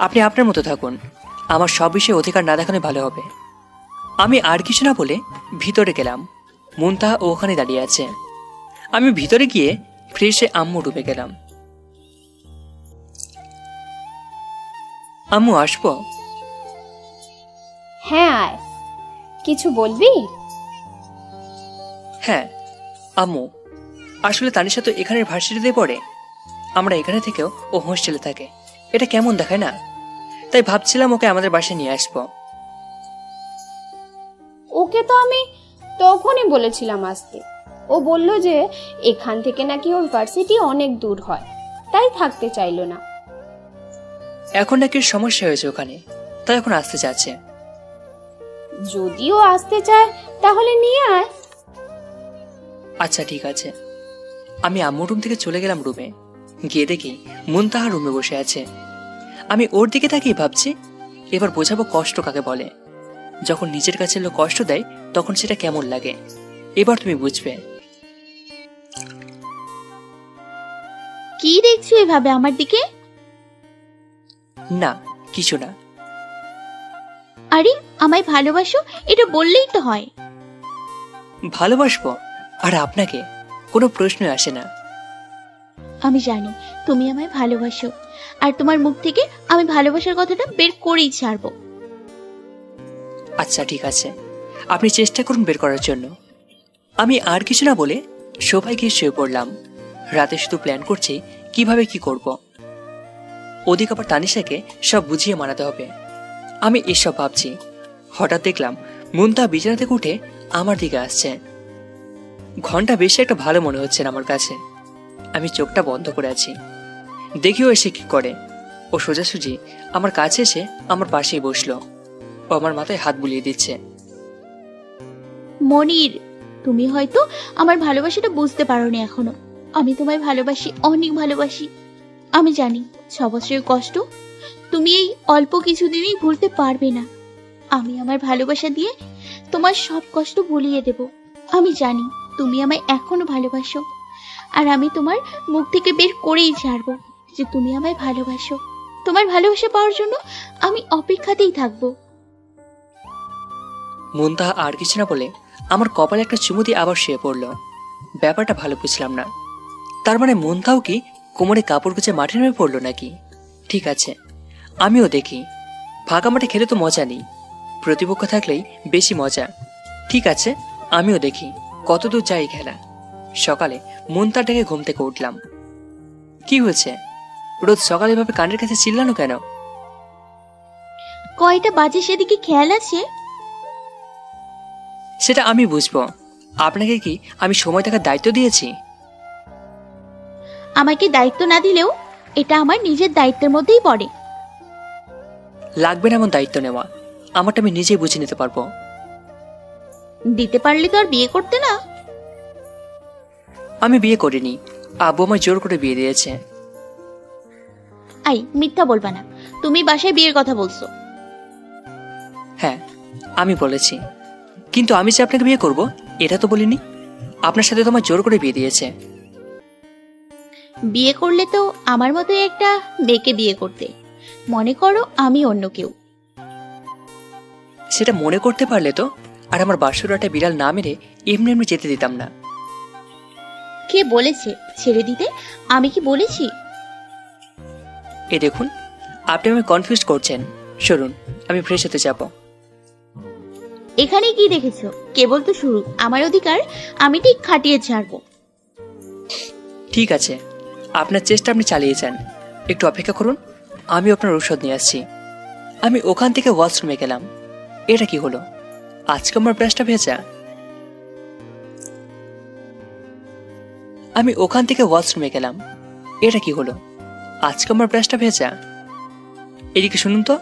A: আপনি আপনার মতো থাকুন। আমার সব বিষয়ে অধিকার না দেখানো ভালো হবে। আমি আর কিছু না বলে ভিতরে গেলাম। মুনতাহা ওখানে দাঁড়িয়ে আছে। আমি ভিতরে গিয়ে ফ্রেশে আম্মু ডুবে গেলাম। আম্মু, আসবো?
D: হ্যাঁ আয়। কিছু বলবি?
A: হ্যাঁ আম্মু, আসলে তানিশা তো এখানের ভার্সিটিতে পড়ে। আমরা এখানে থেকেও ও হোস্টেলে থাকে। এটা কেমন দেখায় না? তাই ভাবছিলাম ওকে আমাদের বাসায় নিয়ে আসবো।
D: ওকে তো আমি তখনই বলেছিলাম আসতে। ও বলল যে এখান থেকে নাকি ওর ভার্সিটি অনেক দূর হয়, তাই থাকতে চাইলো না।
A: এখন নাকি সমস্যা হয়েছে ওখানে, তাই এখন আসতে চাচ্ছে।
D: যদিও আসতে চায় তাহলে নিয়ে আয়।
A: আচ্ছা ঠিক আছে। আমি আম্মুর রুম থেকে চলে গেলাম রুমে। গিয়ে দেখি মুনতাহা রুমে বসে আছে। আমি ওর দিকে তাকিয়ে ভাবছি এবার বোঝাবো কষ্ট কাকে বলে। যখন নিজের কাছে লোক কষ্ট দেয় তখন সেটা কেমন লাগে, এবার তুমি বুঝবে।
F: কি দেখছো এভাবে আমার দিকে?
A: না কিছু না।
F: আরে আমায় ভালোবাসো এটা বললেই তো হয়।
A: ভালোবাসবো আর আপনাকে কোনো প্রশ্নই আসে না।
F: আমি জানি তুমি আমায় ভালোবাসো, আর তোমার মুখ থেকে আমি ভালোবাসার কথাটা বের করেই ছাড়বো।
A: আচ্ছা ঠিক আছে, আপনি চেষ্টা করুন বের করার জন্য। আমি আর কিছু না বলে সবাইকে শুয়ে পড়লাম। রাতে শুধু প্ল্যান করছি কিভাবে কি করব। ওদিকে আবার তানিশাকে সব বুঝিয়ে মানাতে হবে। আমি এসব ভাবছি, হঠাৎ দেখলাম মুনতাহা বিছানা থেকে উঠে আমার দিকে আসছে। ঘন্টা বেশি একটা ভালো মনে হচ্ছে না আমার কাছে। আমি চোখটা বন্ধ করে আছি, দেখিও এসে কি করে। ও সোজাসুজি আমার কাছে এসে আমার পাশেই বসলো। ও আমার মাথায় হাত বুলিয়ে দিচ্ছে।
F: মনির, তুমি হয়তো আমার ভালোবাসাটা বুঝতে পারোনি এখনো। আমি তোমায় ভালোবাসি, অনেক ভালোবাসি। আমি জানি 6 বছরের কষ্ট তুমি এই অল্প কিছুদিনেই ভুলতে পারবে না। আমি আমার ভালোবাসা দিয়ে তোমার সব কষ্ট ভুলিয়ে দেব। আমি জানি তুমি আমায় এখনো ভালোবাসো, আর আমি তোমার মুখ থেকে বের করেই ছাড়বো যে তুমি আমায় ভালোবাসো। তোমার ভালোবাসা পাওয়ার জন্য আমি অপেক্ষাতেই থাকবো।
A: মুনতাহা আর কিছু না বলে আমার কপালে একটা চুমু দিয়ে আবার শুয়ে পড়ল। ব্যাপারটা ভালো বুঝলাম না। তার মানে মুনতাহাও কি কোমরে কাপড় গুছে মাঠে নেমে পড়লো নাকি? ঠিক আছে, আমিও দেখি। ফাঁকা মাঠে খেলে তো মজা নেই, প্রতিপক্ষ থাকলেই বেশি মজা। ঠিক আছে, আমিও দেখি কতদূর যাই খেলা। সকালে মুনতাহা ডেকে ঘুম থেকে উঠলাম। কি হয়েছে? রোজ সকালে এভাবে কানের কাছে চিল্লানো কেন?
F: কয়টা বাজে সেদিকে খেয়াল আছে?
A: সেটা আমি বুঝবো। আপনাকে কি আমি সময় থাকার দায়িত্ব দিয়েছি?
F: আমাকে দায়িত্ব না দিলেও এটা আমার নিজের দায়িত্বের মধ্যেই পড়ে।
A: লাগবে না এমন দায়িত্ব নেওয়া, আমারটা আমি নিজেই বুঝে নিতে পারবো।
F: দিতে পারলে তো আর বিয়ে করতে না।
A: আমি বিয়ে করিনি, আব্বু আমায় জোর করে বিয়ে দিয়েছে।
F: আই মিথ্যা বলবা না, তুমি বাসায় বিয়ের কথা বলছো।
A: হ্যাঁ আমি বলেছি, কিন্তু আমি যে আপনাকে বিয়ে করব এটা তো বলিনি। আপনার সাথে তো আমার জোর করে বিয়ে দিয়েছে।
F: বিয়ে করলে তো আমার মতোই একটা মেয়েকে বিয়ে করতে। মনে করো আমি অন্য কেউ।
A: সেটা মনে করতে পারলে তো আর আমার বাসুরাটা বিড়াল না মেরে এমনি এমনি যেতে দিতাম না।
F: কে বলেছে ছেড়ে দিতে? আমি কি বলেছি?
A: এ দেখুন, আপনি আমায় কনফিউজ করছেন। শুনুন, আমি ফ্রেশ হতে যাব।
F: এখানে কি দেখেছো? কেবল তো শুরু। আমার অধিকার আমি ঠিক খাটিয়ে ছাড়বো।
A: ঠিক আছে, আপনার চেষ্টা আপনি চালিয়ে যান। একটু অপেক্ষা করুন, আমি আপনার ঔষধ নিয়ে আসছি। আমি ওখান থেকে ওয়াশরুমে গেলাম। এটা কি হলো? আজকে আমার ব্রাশটা ভেজা। আমি ওখান থেকে ওয়াশরুমে গেলাম। এটা কি হলো? আজকে আমার ব্রাশটা ভেজা। এদিকে শুনুন তো।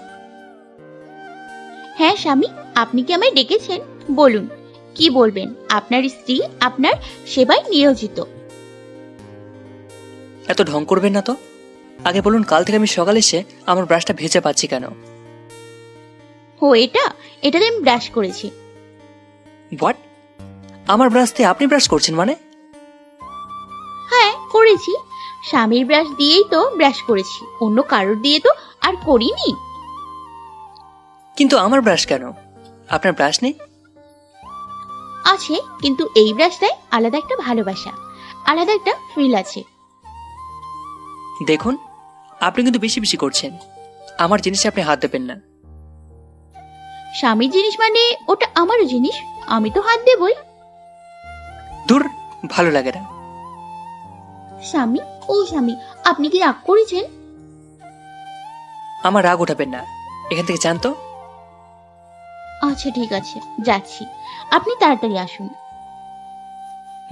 F: হ্যাঁ স্বামী, আপনি কি আমায় ডেকেছেন? বলুন, কি বলবেন? আপনার স্ত্রী আপনার সেবায় নিয়োজিত।
A: এত ঢং করবেন না তো। আগে বলুন, কাল থেকে আমি সকালে এসে আমার ব্রাশটা ভেজা পাচ্ছি কেন?
F: ও এটাতে আমি ব্রাশ করেছি।
A: হোয়াট? আমার ব্রাশ দিয়ে আপনি ব্রাশ করছেন মানে?
F: হ্যাঁ করেছি, স্বামীর ব্রাশ দিয়েই তো ব্রাশ করেছি, অন্য কারোর দিয়ে তো আর করিনি।
A: কিন্তু আমার ব্রাশ কেন? আপনার ব্রাশ নেই?
F: আছে, কিন্তু এই ব্রাশটায় আলাদা একটা ভালোবাসা, আলাদা একটা ফিল আছে।
A: দেখুন, আপনি কিন্তু বেশি বেশি করছেন। আমার জিনিসে আপনি হাত দেবেন না।
F: স্বামীর জিনিস মানে ওটা আমারও জিনিস, আমি তো হাত দেবই।
A: দূর, ভালো লাগে না।
F: স্বামী, ও স্বামী, আপনি কি রাগ করেছেন?
A: আমার রাগ উঠাবেন না, এখান থেকে জান তো।
F: আচ্ছা ঠিক আছে, যাচ্ছি, আপনি তাড়াতাড়ি আসুন।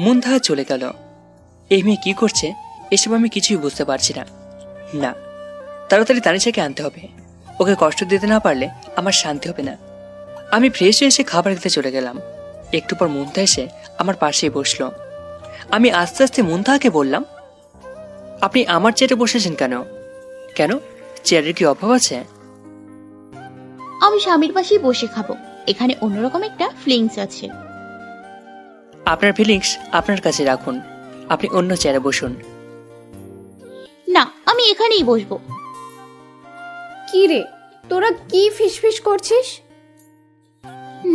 A: মুনতাহা চলে গেল। এই মেয়ে কি করছে এসব আমি কিছুই বুঝতে পারছি না। না, তাড়াতাড়ি তানিশাকে আনতে হবে। ও ওকে কষ্ট দিতে না পারলে আমার শান্তি হবে না। আমি ফ্রেশ হয়ে এসে খাবার দিতে চলে গেলাম। একটু পর মুন্তা এসে আমার পাশেই বসলো। আমি আস্তে আস্তে মুন্তাহাকে বললাম, আপনি আমার চেয়ারে বসেছেন কেন? কেন, চেয়ারের কি অভাব আছে?
F: আমি স্বামীর পাশেই বসে খাবো, এখানে অন্যরকম একটা ফিলিংস আছে।
A: আপনার ফিলিংস আপনার কাছে রাখুন, আপনি অন্য চেয়ারে বসুন।
F: না, আমি এখানেই বসবো।
D: কি রে, তোরা কি ফিসফিস করছিস?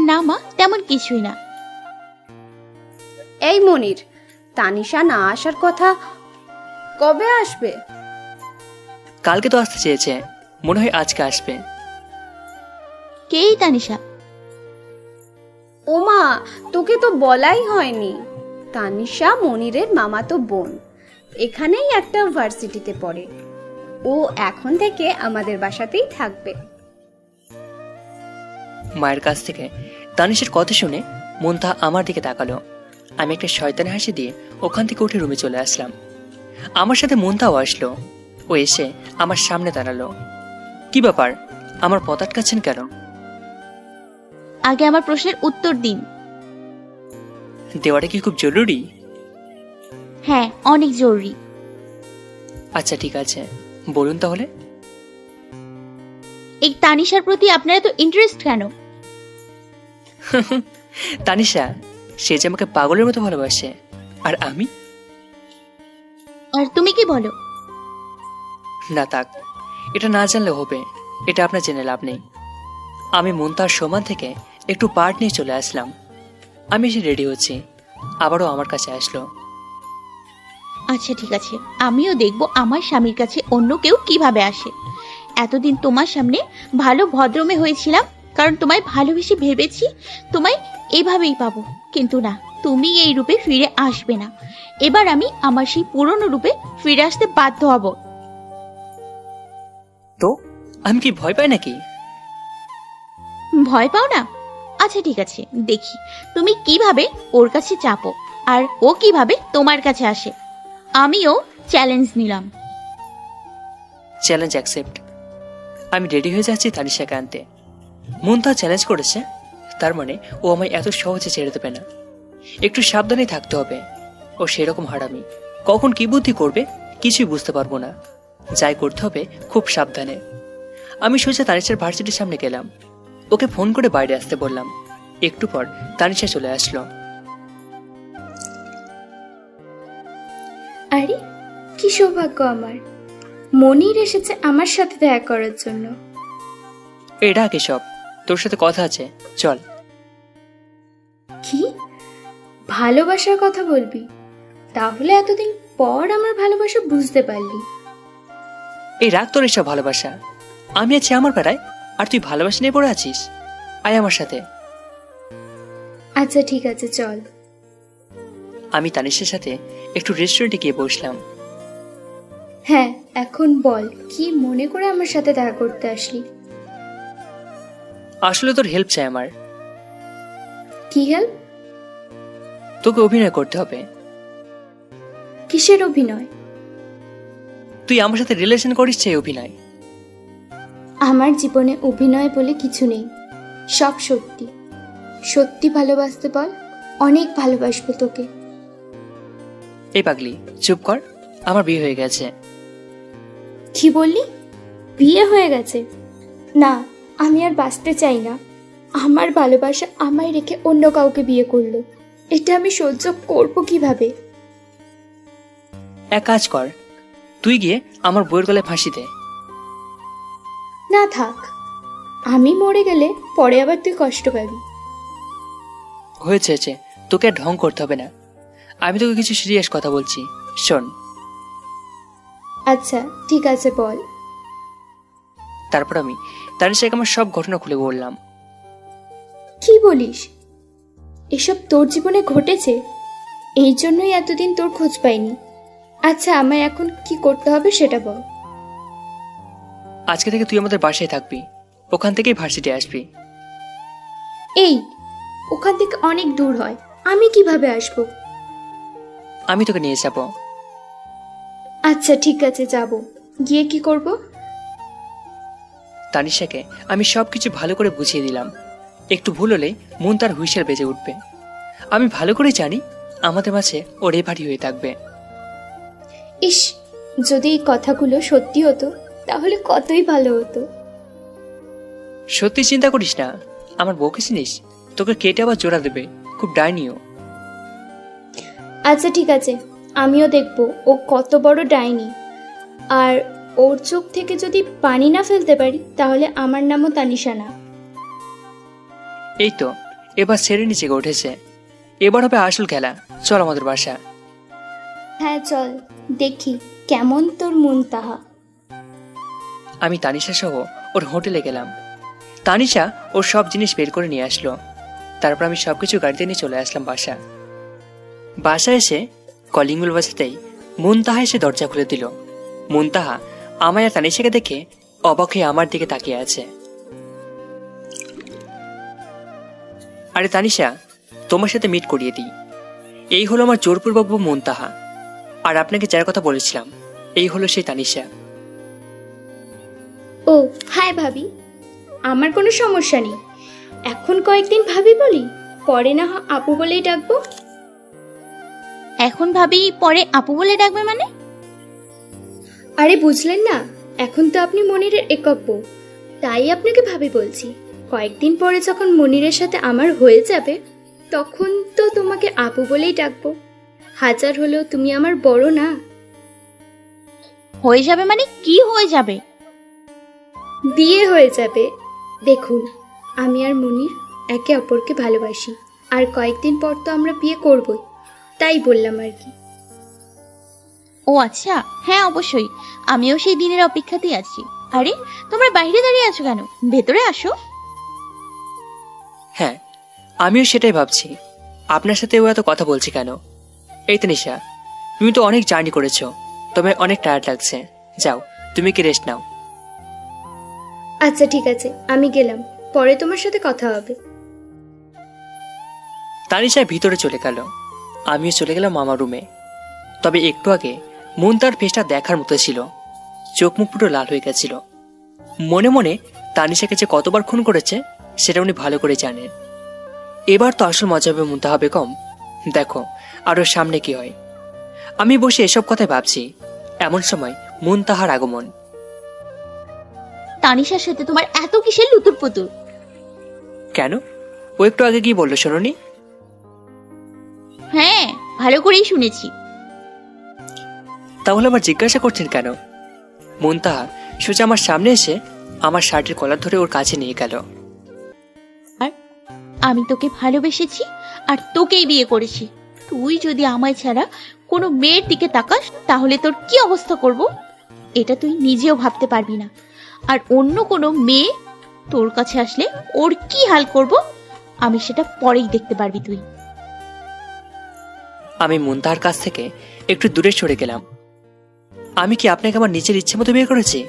F: না মা, তেমন কিছুই না।
D: এই মনির, তানিশা না আসার কথা, কবে আসবে?
A: কালকে তো আসতে চেয়েছে, মনে হয় আজকে আসবে।
F: কেই তানিশা?
D: ওমা, তোকে তো বলাই হয়নি। তানিশা মনিরের মামাতো বোন, এখানেই একটা ভার্সিটিতে পড়ে। ও এখন থেকে আমাদের বাসাতেই থাকবে।
A: মায়ের কাছ থেকে তানিশের কথা শুনে মুন্তাহা আমার দিকে তাকালো। আমি একটা শয়তানি হাসি দিয়ে ওখান থেকে উঠে রুমে চলে আসলাম। আমার সাথে মুন্তাহাও আসলো। ও এসে আমার সামনে দাঁড়ালো। কি ব্যাপার, আমার পথ আটকাচ্ছেন কেন?
F: আগে আমার প্রশ্নের উত্তর দিন।
A: দেওয়াটা কি খুব জরুরি?
F: হ্যাঁ, অনেক জরুরি।
A: আচ্ছা ঠিক আছে, বলুন তাহলে।
F: এই তানিশার প্রতি আপনার এত ইন্টারেস্ট কেন?
A: তানিশা, সে যে আমাকে পাগলের মতো ভালোবাসে, আর আমি?
F: আর তুমি কি বলো?
A: না থাক, এটা না জানলে হবে, এটা আপনার জেনে লাভ নেই। আমি মুন্তাহার সমান থেকে একটু পার্ট নিয়ে চলে আসলাম। আমি এসে রেডি হচ্ছি, আবারও আমার কাছে আসলো।
F: আচ্ছা ঠিক আছে, আমিও দেখবো আমার স্বামীর কাছে অন্য কেউ কিভাবে আসে। এতদিন তোমার সামনে ভালো ভদ্রমে হয়েছিলাম, কারণ তোমায় ভালোবেসে ভেবেছি তোমায় এভাবেই পাবো, কিন্তু না, তুমি এই রূপে ফিরে আসবে না। এবার আমি আমার সেই পুরনো রূপে ফিরে আসতে বাধ্য হব।
A: তো আমি কি ভয় পাই নাকি?
F: ভয় পাও না? আচ্ছা ঠিক আছে, দেখি তুমি কিভাবে ওর কাছে চাপো আর ও কিভাবে তোমার কাছে আসে। আমিও চ্যালেঞ্জ নিলাম।
A: Challenge accept. আমি রেডি হয়ে যাচ্ছি তানিশাকে আনতে। মুন্তাহা চ্যালেঞ্জ করেছে, তার মানে ও আমায় এত সহজে ছেড়ে দেবে না। একটু সাবধানে থাকতে হবে। ও সেরকম হারামি, কখন কি বুদ্ধি করবে কিছুই বুঝতে পারবো না। যাই করতে হবে খুব সাবধানে। আমি সোজা তানিশার ভার্সিটির সামনে গেলাম। ওকে ফোন করে বাইরে আসতে বললাম। একটু পর তানিশা চলে আসলো।
H: আরে কি সৌভাগ্য আমার, মনির এসেছে আমার সাথে দেখা করার জন্য।
A: এটা কি সব, তোর সাথে কথা আছে, চল।
H: কি ভালোবাসার কথা বলবি? তাহলে এতদিন পর আমার ভালোবাসা বুঝতে পারলি?
A: এই রাগ তোর এসব ভালোবাসা। আমি আছি আমার পাড়ায়, আর তুই ভালোবাসা নিয়ে পড়ে আছিস। আয় আমার সাথে।
H: আচ্ছা ঠিক আছে, চল।
A: আমি তানিশের সাথে একটু রেস্টুরেন্টে গিয়ে বসলাম।
H: হ্যাঁ, এখন বল, কি মনে করে আমার সাথে দেখা করতে আসলি?
A: আসলে তোর হেল্প চাই আমার।
H: কি হেল্প?
A: তোকে অভিনয় করতে হবে।
H: কিসের অভিনয়?
A: তুই আমার সাথে রিলেশন করিস সেই অভিনয়।
H: আমার জীবনে অভিনয় বলে কিছু নেই, সব সত্যি। সত্যি ভালোবাসতে বল, অনেক ভালোবাসবো তোকে।
A: এই পাগলি চুপ কর, আমার বিয়ে হয়ে গেছে।
H: কি বললি? বিয়ে হয়ে গেছে? না, আমি আর বাঁচতে চাই না। আমার ভালোবাসা আমায় রেখে অন্য কাউকে বিয়ে করলো, এটা আমি সহ্য করবো কিভাবে?
A: এক কাজ কর, তুই গিয়ে আমার বউয়ের গলায় ফাঁসি দে।
H: না থাক, আমি মরে গেলে পরে আবার তুই কষ্ট পাবি।
A: হয়েছে হয়েছে, তোকে আর ঢং করতে হবে না। আমি তোকে কিছু সিরিয়াস কথা বলছি, শোন।
H: আচ্ছা ঠিক আছে, বল।
A: তারপর আমি তানিশাকে আমার সব ঘটনা খুলে বললাম।
H: কি বলিস? এসব তোর জীবনে ঘটেছে? এই জন্যই এতদিন তোর খোঁজ পাইনি। আচ্ছা, আমায় এখন কি করতে হবে সেটা বল।
A: আজকে থেকে তুই আমাদের বাসায় থাকবি, ওখান থেকেই ভার্সিটি আসবি।
H: এই, ওখান থেকে অনেক দূর হয়, আমি কিভাবে আসবো?
A: আমি তোকে নিয়ে যাব।
H: আচ্ছা ঠিক আছে, যাব। গিয়ে কি করব?
A: তানিশাকে আমি সবকিছু ভালো করে বুঝিয়ে দিলাম। একটু ভুল হলেই মন তার হুইসেল বেজে উঠবে। আমি ভালো করে জানি আমাদের মাঝে ও রেভারি হয়ে থাকবে।
H: ইস, যদি এই কথাগুলো সত্যি হতো তাহলে কতই ভালো হতো।
A: সত্যি চিন্তা করিস না, আমার বউকে চিনিস, তোকে কেটে আবার জোড়া দেবে, খুব ডাইনিও।
H: আচ্ছা ঠিক আছে, আমিও দেখব ও কত বড় ডাইনি। আর ওর চোখ থেকে যদি পানি না ফেলতে পারি তাহলে আমার নামও তানিশা না।
A: এই তো এবার সেরে নিচে উঠেছে, এবার হবে আসল খেলা। চল আমাদের বাসা।
H: হ্যাঁ চল, দেখি কেমন তোর মুনতাহা।
A: আমি তানিশা সহ ওর হোটেলে গেলাম। তানিশা ওর সব জিনিস বের করে নিয়ে আসলো। তারপর আমি সবকিছু গাড়িতে নিয়ে চলে আসলাম বাসায় এসে কলিং বেল বাজাতেই মুনতাহা এসে দরজা খুলে দিল। মুনতাহা আমায় আর তানিশাকে দেখে অবাক হয়ে আমার দিকে তাকিয়ে আছে। আরে তানিশা, তোমার সাথে মিট করিয়ে দিই, এই হলো আমার জোরপূর্বক বউ মুনতাহা। আর আপনাকে যার কথা বলেছিলাম এই হলো সেই তানিশা।
H: ও হাই ভাবি, আমার কোনো সমস্যা নেই। এখন কয়েকদিন ভাবি বলি, পরে না হয় আপু বলেই ডাকবো।
F: এখন ভাবি, পরে আপু বলে ডাকবে মানে?
H: আরে বুঝলেন না, এখন তো আপনি মনিরের একক বউ, তাই আপনাকে ভাবি বলছি। কয়েকদিন পরে যখন মনিরের সাথে আমার হয়ে যাবে তখন তো তোমাকে আপু বলেই ডাকবো। হাজার হলেও তুমি আমার বড় না?
F: হয়ে যাবে মানে কি হয়ে যাবে?
H: বিয়ে হয়ে যাবে। দেখুন, আমি আর মনির একে অপরকে ভালোবাসি, আর কয়েকদিন পর তো আমরা বিয়ে করবই, তাই বললাম আর কি।
F: ও আচ্ছা, হ্যাঁ অবশ্যই, আমিও সেই দিনের অপেক্ষাতেই আছি। আরে তোমরা বাইরে দাঁড়িয়ে আছো কেন? ভেতরে আসো।
A: হ্যাঁ, আমিও সেটাই ভাবছি, আপনার সাথে ও এত কথা বলছি কেন। এই তানিশা, তুমি তো অনেক জার্নি করেছো, তোমার অনেক টায়ার্ড লাগছে, যাও তুমি কি রেস্ট নাও।
H: আচ্ছা ঠিক আছে, আমি গেলাম, পরে তোমার সাথে কথা হবে।
A: তানিশা ভিতরে চলে গেল, আমিও চলে গেলাম মামার রুমে। তবে একটু আগে মন তার ফেসটা দেখার মতো ছিল, চোখ মুখ পুরো লাল হয়ে গেছিল। মনে মনে তানিশাকে যে কতবার খুন করেছে সেটা উনি ভালো করে জানেন। এবার তো আসল মজা হবে মুনতাহা বেগম, দেখো আরো সামনে কি হয়। আমি বসে এসব কথাই ভাবছি, এমন সময় মুনতাহার আগমন।
F: তানিশার সাথে তোমার এত কিসের লুতুর পুতুর?
A: কেন, ও একটু আগে কি বললো শোনোনি?
F: হ্যাঁ, ভালো করেই শুনেছি।
A: তাহলে আবার জিজ্ঞাসা করছেন কেন? মুনতাহা সোজা আমার সামনে এসে আমার শার্টের কলার ধরে ওর কাছে নিয়ে গেল।
F: আর আমি তোকে ভালোবেসেছি আর তোকেই বিয়ে করেছি। তুই যদি আমায় ছাড়া কোনো মেয়ের দিকে তাকাস তাহলে তোর কি অবস্থা করব এটা তুই নিজেও ভাবতে পারবি না। আর অন্য কোনো মেয়ে তোর কাছে আসলে ওর কি হাল করব আমি সেটা পরেই দেখতে পারবি তুই।
A: আমি মুনতাহার কাছ থেকে একটু দূরে সরে গেলাম। আমি কি আপনাকে আমার নিজের ইচ্ছে মতো বিয়ে করেছি?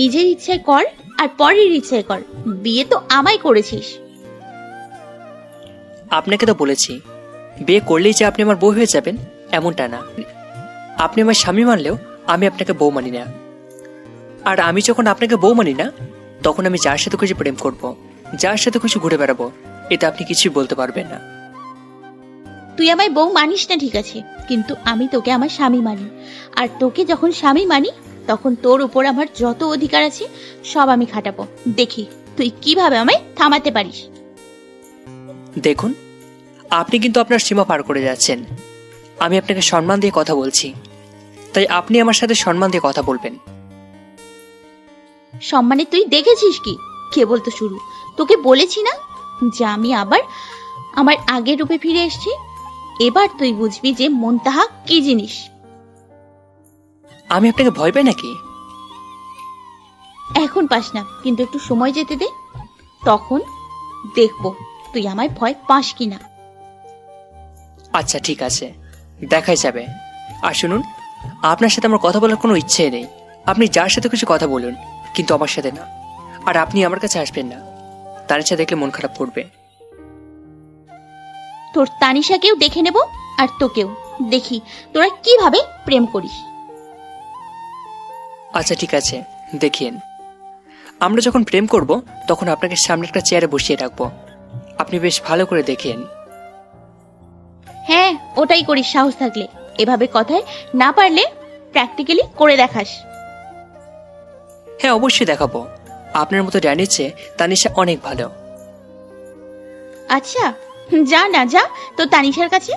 F: নিজের ইচ্ছায় কর আর পরের ইচ্ছায় কর, বিয়ে তো আমায় করেছিস।
A: আপনাকে তো বলেছি বিয়ে করলেই যে আপনি আমার বউ হয়ে যাবেন এমনটা না। আপনি আমার স্বামী মানলেও আমি আপনাকে বউ মানি না। আর আমি যখন আপনাকে বউ মানি না তখন আমি যার সাথে খুশি প্রেম করব, যার সাথে খুশি ঘুরে বেড়াবো, এটা আপনি কিছুই বলতে পারবেন না।
F: তুই আমায় বউ মানিস না ঠিক আছে, কিন্তু আমি তোকে আমার স্বামী মানি। আর তোকে যখন স্বামী মানি তখন তোর উপর আমার যত অধিকার আছে সব আমি খাটাবো। দেখি তুই কিভাবে আমায় থামাতে পারিস।
A: দেখুন, আপনি কিন্তু আপনার সীমা পার করে যাচ্ছেন। আমি আপনাকে সম্মান দিয়ে কথা বলছি, তাই আপনি আমার সাথে সম্মান দিয়ে কথা বলবেন।
F: সম্মানে তুই দেখেছিস কি? কেবল তো শুরু। তোকে বলেছি না যে আমি আবার আমার আগের রূপে ফিরে এসেছি। এবার তুই বুঝবি যে মুনতাহা কি জিনিস।
A: আমি আপনাকে ভয় পাই নাকি?
F: এখন পাস না, কিন্তু একটু সময় যেতে দে, তখন দেখবো তুই আমায় ভয় পাস কিনা।
A: আচ্ছা ঠিক আছে, দেখাই যাবে। আর শুনুন, আপনার সাথে আমার কথা বলার কোনো ইচ্ছে নেই। আপনি যার সাথে কিছু কথা বলুন, কিন্তু আমার সাথে না। আর আপনি আমার কাছে আসবেন না, তানিশা দেখলে মন খারাপ করবে।
F: তোর তানিশাকেও দেখে নেব আর তোকেও, দেখি তোরা কিভাবে প্রেম করিস।
A: আচ্ছা ঠিক আছে, দেখিয়েন। আমরা যখন প্রেম করব তখন আপনাকে সামনে একটা চেয়ারে বসিয়ে রাখবো, আপনি বেশ ভালো করে দেখেন।
F: হ্যাঁ, ওটাই করিস সাহস থাকলে। এভাবে কথায় না পারলে প্র্যাকটিক্যালি করে দেখাস।
A: হ্যাঁ, অবশ্যই দেখাবো। আপনার মতো ড্যানির চেয়ে তানিশা অনেক ভালো।
F: আচ্ছা, যা না যা তো তানিশার কাছে।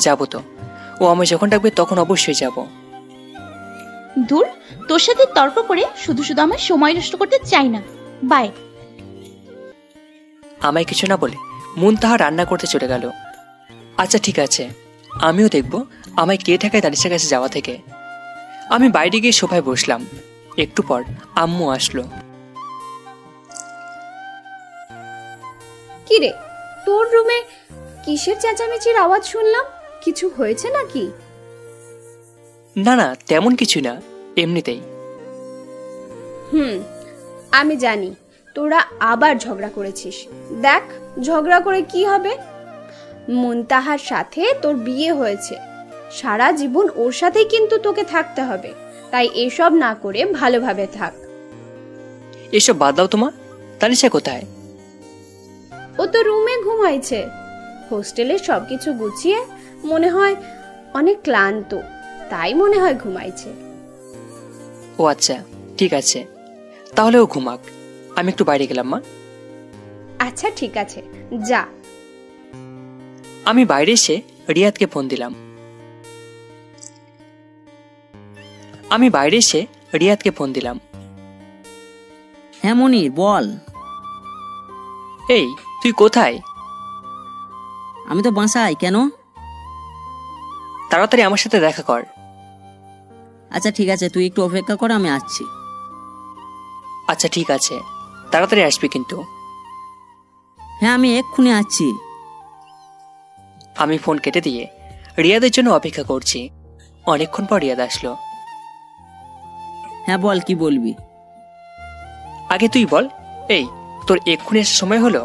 A: যাবো তো, ও আমায় যখন ডাকবে তখন অবশ্যই যাব।
F: দূর, তোর সাথে তর্ক করে শুধু শুধু আমার সময় নষ্ট করতে চাই না। বাই।
A: আমায় কিছু না বলে মুনতাহা রান্না করতে চলে গেল। আচ্ছা ঠিক আছে, আমিও দেখব আমায় কে ঠেকায় তানিশার কাছে যাওয়া থেকে। আমি বাইরে গিয়ে সোফায় বসলাম। একটু পর আম্মু আসলো।
D: কি রে, তোর রুমে কিসের চেঁচামেচির আওয়াজ শুনলাম? কিছু হয়েছে নাকি?
A: না না, তেমন কিছু না, এমনিতেই।
D: আমি জানি তোরা আবার ঝগড়া করেছিস। দেখ, ঝগড়া করে কি হবে? মুনতাহার সাথে তোর বিয়ে হয়েছে, সারা জীবন ওর সাথেই কিন্তু তোকে থাকতে হবে। তাই এসব না করে ভালোভাবে থাক।
A: এসব বাদ দাও তোমার। তানিশা কোথায়?
D: ও তো রুমে ঘুমাইছে। হোস্টেলে সবকিছু গুছিয়ে মনে হয় অনেক ক্লান্ত, তাই মনে হয় ঘুমাইছে।
A: ও আচ্ছা, ঠিক আছে, তাহলে ও ঘুমাক। আমি একটু বাইরে গেলাম মা।
D: আচ্ছা ঠিক আছে, যা।
A: আমি বাইরে এসে রিয়াদকে ফোন দিলাম।
C: হ্যাঁ মনির, বল।
A: এই, তুই কোথায়?
C: আমি তো বাসায়। কেন?
A: তাড়াতাড়ি আমার সাথে দেখা কর।
C: আচ্ছা ঠিক আছে, তুই একটু অপেক্ষা কর, আমি আসছি।
A: আচ্ছা ঠিক আছে, তাড়াতাড়ি আসবি কিন্তু।
C: হ্যাঁ, আমি এক্ষুনি আসছি।
A: আমি ফোন কেটে দিয়ে রিয়াদের জন্য অপেক্ষা করছি। অনেকক্ষণ পর রিয়াদ আসলো।
C: হ্যাঁ বল, কি বলবি?
A: আগে তুই বল, এই তোর এক্ষুনি আসার সময় হলো?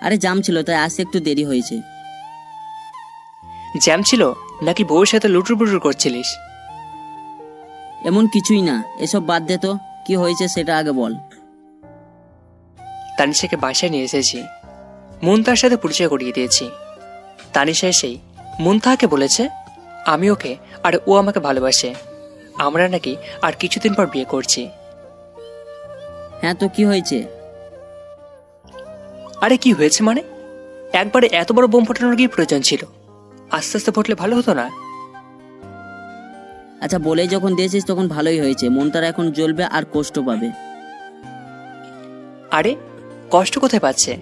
C: আরে জাম ছিল, তাই আসতে একটু দেরি হয়েছে।
A: জ্যাম ছিল নাকি বউয়ের সাথে লুটুর পুটুর করছিলিস?
C: এমন কিছুই না, এসব বাদ দে তো। কি হয়েছে সেটা আগে বল।
A: তানিশাকে বাসায় নিয়ে এসেছি, মুনতাহার সাথে পরিচয় করিয়ে দিয়েছি। তানিশা এসেই মুনতাহাকে বলেছে আমি ওকে আর ও আমাকে ভালোবাসে, আমরা নাকি আর কিছুদিন পর বিয়ে করছি।
C: হ্যাঁ, তো কি হয়েছে?
A: আরে কি হয়েছে মানে? একবারে এত বড় বোম ফাটানোর কি প্রয়োজন ছিল? আস্তে আস্তে ফুটলে ভালো হতো না?
C: আচ্ছা, বলেই যখন দিয়েছিস তখন ভালোই হয়েছে। মনটা এখন জ্বলবে আর কষ্ট পাবে।
A: আরে কষ্ট কোথায় পাচ্ছে?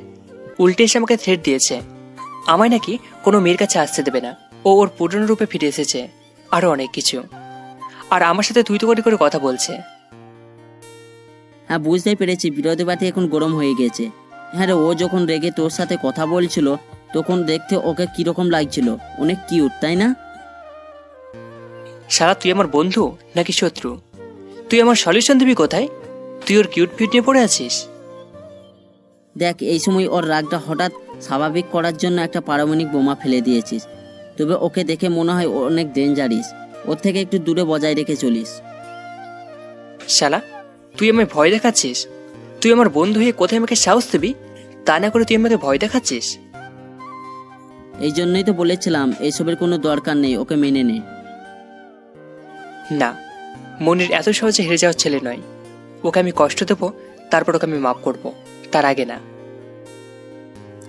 A: উল্টে এসে আমাকে থ্রেট দিয়েছে, আমায় নাকি কোনো মেয়ের কাছে আসতে দেবে না, ও ওর পুরনো রূপে ফিরে এসেছে, আরো অনেক কিছু। আর আমার সাথে তুই তো করে কথা বলছে।
C: হ্যাঁ, বুঝতেই পেরেছি, বিরোধী বাতি এখন গরম হয়ে গেছে। হ্যাঁ রে, ও যখন রেগে তোর সাথে কথা বলছিল তখন দেখতে ওকে কিরকম লাগছিল, অনেক কিউট, তাই না?
A: শালা, তুই আমার বন্ধু নাকি শত্রু? তুই আমার সলিউশন দিবি কোথায়? তুই ওর কিউট ফিউট নিয়ে পড়ে আছিস।
C: দেখ, এই সময় ওর রাগটা হঠাৎ স্বাভাবিক করার জন্য একটা পারমাণবিক বোমা ফেলে দিয়েছিস। তবে ওকে দেখে মনে হয় ও অনেক ডেঞ্জারিস, ওর থেকে একটু দূরে বজায় রেখে চলিস।
A: শালা, তুই আমায় ভয় দেখাচ্ছিস? তুই আমার বন্ধু হয়ে কোথায় আমাকে সাহস দিবি? তা না করে তুই আমাকে ভয় দেখাচ্ছিস।
C: এই জন্যই তো বলেছিলাম এইসবের কোনো দরকার নেই, ওকে মেনে নে।
A: না, মনির এত সহজে হেরে যাওয়ার ছেলে নয়। ওকে আমি কষ্ট দেবো, তারপর ওকে আমি মাফ করব, তার আগে না।